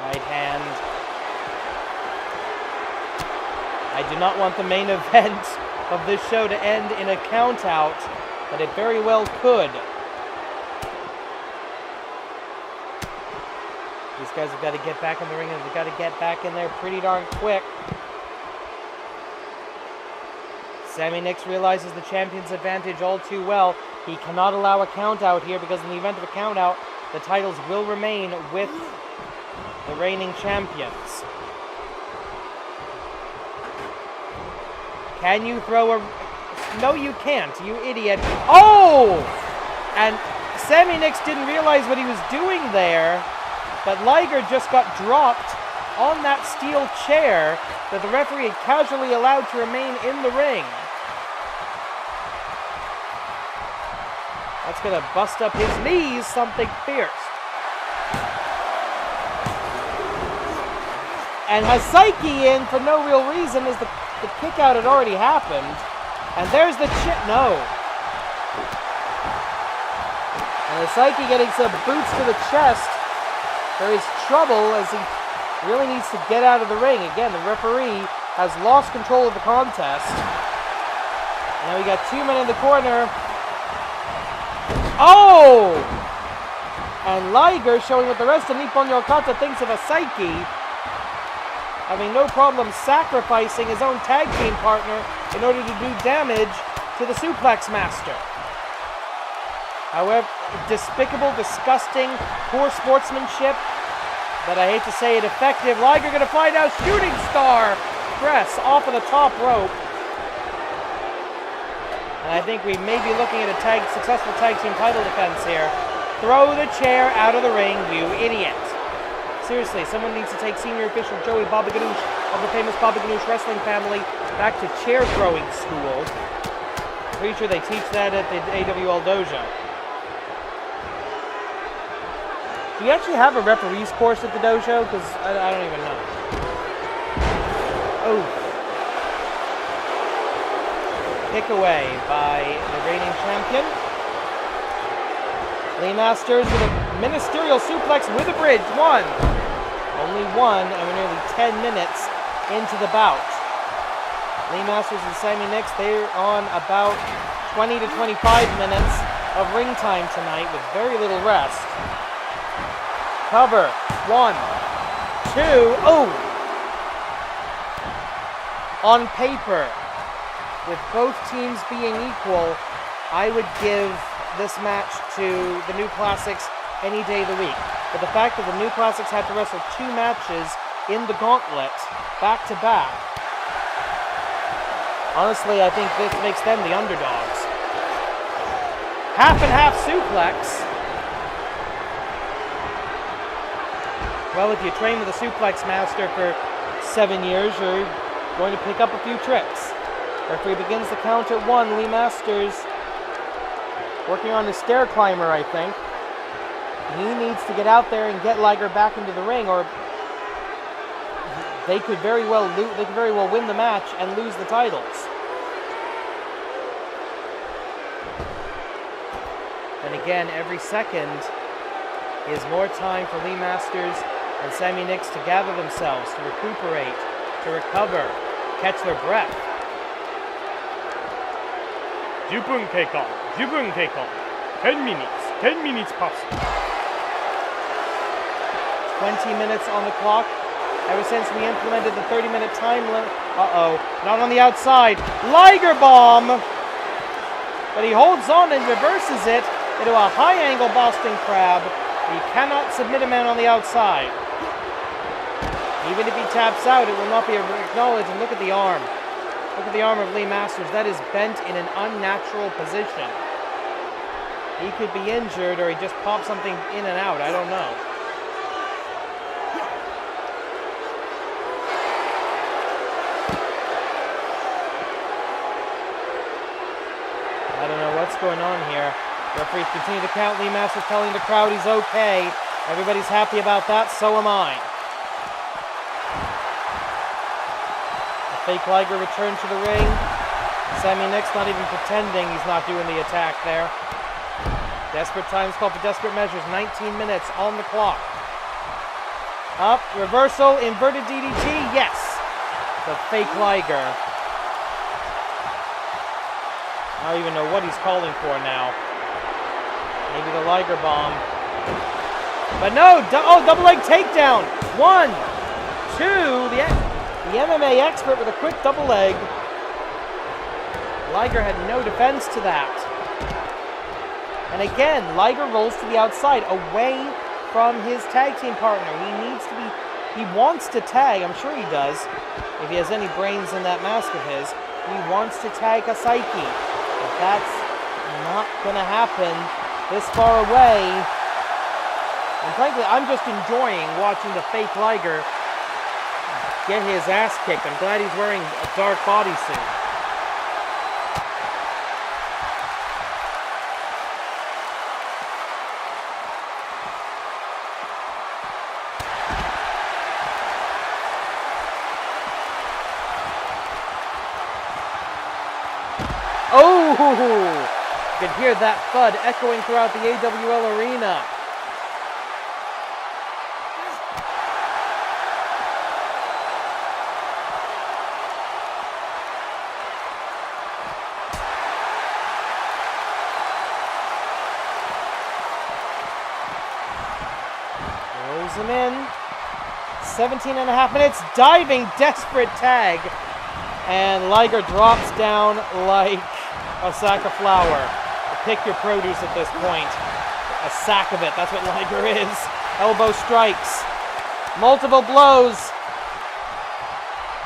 Right hand. I do not want the main event of this show to end in a count out, but it very well could. These guys have got to get back in the ring, and they've got to get back in there pretty darn quick. Sammy Nix realizes the champion's advantage all too well. He cannot allow a count out here, because in the event of a count out, the titles will remain with the reigning champions. Can you throw a... No, you can't, you idiot. Oh! And Sammy Nix didn't realize what he was doing there, but Liger just got dropped on that steel chair that the referee had casually allowed to remain in the ring. That's going to bust up his knees, something fierce. And Hasaiki in for no real reason as the kick out had already happened. And there's the chip. No. And Hasaiki getting some boots to the chest. There is trouble as he really needs to get out of the ring. Again, the referee has lost control of the contest. Now we got 2 men in the corner. Oh! And Liger showing what the rest of Nippon Yokata thinks of Hasaiki. Having no problem sacrificing his own tag team partner in order to do damage to the suplex master. However, despicable, disgusting, poor sportsmanship, but I hate to say it, effective. Liger going to find out shooting star press off of the top rope. And I think we may be looking at a successful tag team title defense here. Throw the chair out of the ring, you idiot. Seriously, someone needs to take senior official Joey Baba Ganoush of the famous Baba Ganoush wrestling family back to chair throwing school. Pretty sure they teach that at the AWL dojo. Do you actually have a referee's course at the dojo? Because I don't even know. Oh. Kick away by the reigning champion. Lee Masters with a ministerial suplex with a bridge. One. Only one, and we're nearly 10 minutes into the bout. Lee Masters and Sammy Nix, they're on about 20 to 25 minutes. of ring time tonight with very little rest. Cover. 1, 2. Oh! On paper, with both teams being equal, I would give this match to the New Classics any day of the week. But the fact that the New Classics had to wrestle 2 matches in the gauntlet, back to back, honestly, I think this makes them the underdogs. Half and half suplex. Well, if you train with a suplex master for 7 years, you're going to pick up a few tricks. Referee begins the count at 1. Lee Masters working on the stair climber, I think. He needs to get out there and get Liger back into the ring, or they could very well win the match and lose the titles. And again, every second is more time for Lee Masters and Sammy Nix to gather themselves, to recuperate, to recover, catch their breath. 10分経過、10分経過、10 minutes pass. 20 minutes on the clock. Ever since we implemented the 30-minute time limit. Not on the outside. Liger bomb! But he holds on and reverses it into a high-angle Boston Crab. You cannot submit a man on the outside. Even if he taps out, it will not be acknowledged. And look at the arm. Look at the arm of Lee Masters. That is bent in an unnatural position. He could be injured, or he just popped something in and out. I don't know. I don't know what's going on here. Referees continue to count. Lee Masters telling the crowd he's okay. Everybody's happy about that. So am I. Fake Liger returned to the ring. Sammy Nix not even pretending he's not doing the attack there. Desperate times called for desperate measures. 19 minutes on the clock. Up, reversal, inverted DDT, yes! The fake Liger. I don't even know what he's calling for now. Maybe the Liger bomb. But no, double leg takedown. 1, 2, the MMA expert with a quick double leg. Liger had no defense to that. And again, Liger rolls to the outside, away from his tag team partner. He wants to tag, I'm sure he does, if he has any brains in that mask of his. He wants to tag Kasaiki. But that's not going to happen this far away. And frankly, I'm just enjoying watching the fake Liger get his ass kicked. I'm glad he's wearing a dark bodysuit. Oh! You could hear that thud echoing throughout the AWL arena. Rolls him in. 17 and a half minutes. Diving, desperate tag. And Liger drops down like a sack of flour. Pick your produce at this point. A sack of it. That's what Liger is. Elbow strikes. Multiple blows.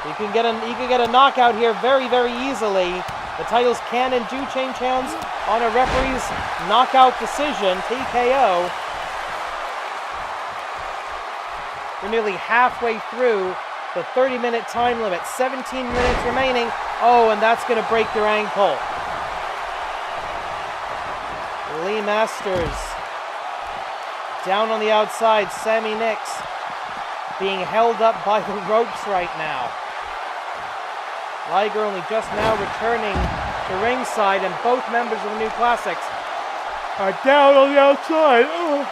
You can get a knockout here very, very easily. The titles can and do change hands on a referee's knockout decision, TKO. We're nearly halfway through the 30-minute time limit. 17 minutes remaining. Oh, and that's going to break your ankle. Lee Masters down on the outside. Sammy Nix being held up by the ropes right now. Liger only just now returning to ringside, and both members of the New Classics are down on the outside. Oh,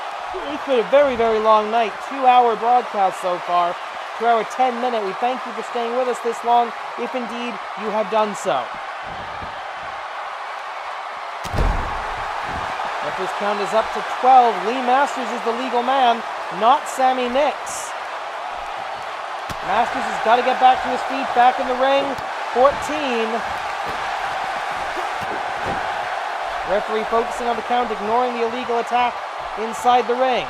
it's been a very, very long night. 2-hour broadcast so far. 2-hour, 10-minute. We thank you for staying with us this long, if indeed you have done so. Masters count is up to 12. Lee Masters is the legal man, not Sammy Nix. Masters has got to get back to his feet, back in the ring. 14. Referee focusing on the count, ignoring the illegal attack inside the ring.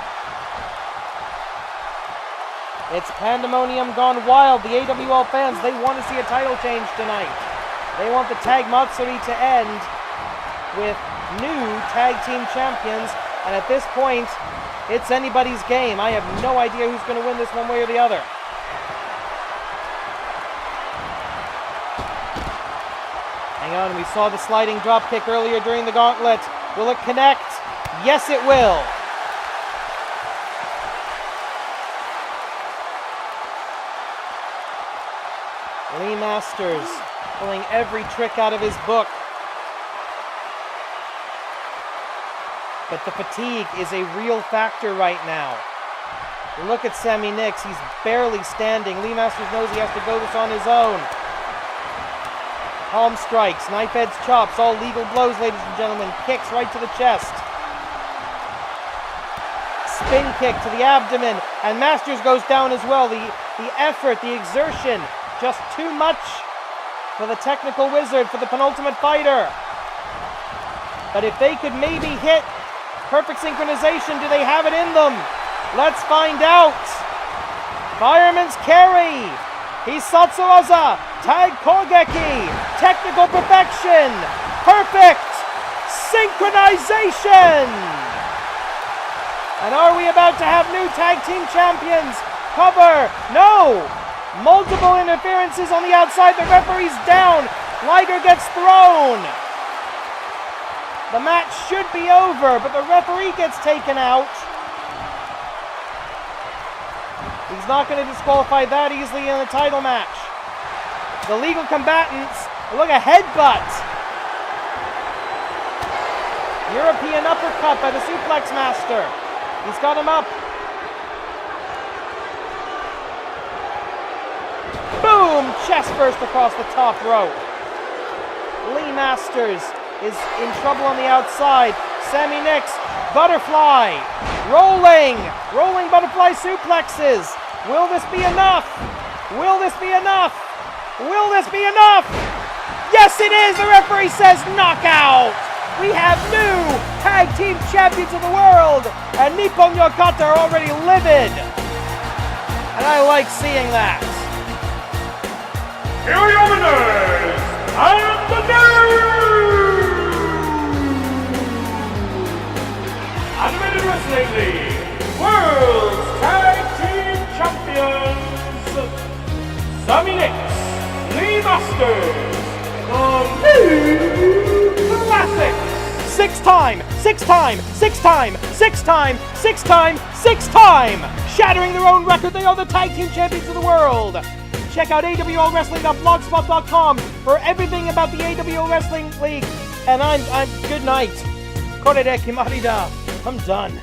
It's pandemonium gone wild. The AWL fans, they want to see a title change tonight. They want the tag Matsuri to end with new tag team champions. And at this point, it's anybody's game. I have no idea who's going to win this one way or the other. Hang on, we saw the sliding drop kick earlier during the gauntlet. Will it connect? Yes, it will. Lee Masters pulling every trick out of his book. But the fatigue is a real factor right now. Look at Sammy Nix, he's barely standing. Lee Masters knows he has to go this on his own. Palm strikes, knife edge chops, all legal blows, ladies and gentlemen. Kicks right to the chest. Spin kick to the abdomen, and Masters goes down as well. The effort, the exertion, just too much for the technical wizard, for the penultimate fighter. But if they could maybe hit perfect synchronization, do they have it in them? Let's find out. Fireman's carry. Hisatsuwaza. Tag Kogeki. Technical perfection. Perfect synchronization. And are we about to have new tag team champions? Cover. No. Multiple interferences on the outside. The referee's down. Liger gets thrown. The match should be over, but the referee gets taken out. He's not going to disqualify that easily in a title match. The legal combatants, look, a headbutt. European uppercut by the suplex master. He's got him up. Boom! Chest first across the top rope. Lee Masters is in trouble on the outside. Sammy Nix, butterfly, rolling butterfly suplexes. Will this be enough? Will this be enough? Will this be enough? Yes, it is. The referee says knockout. We have new tag team champions of the world, and Nippon Yokata are already livid. And I like seeing that. Here are your winners, and the new Animated Wrestling League World Tag Team Champions, Sammy Nix, Lee Masters, the New Classics. Six time, shattering their own record. They are the tag team champions of the world. Check out awlwrestling.blogspot.com for everything about the AWL Wrestling League. And I'm good night. Korede Kimarida. I'm done.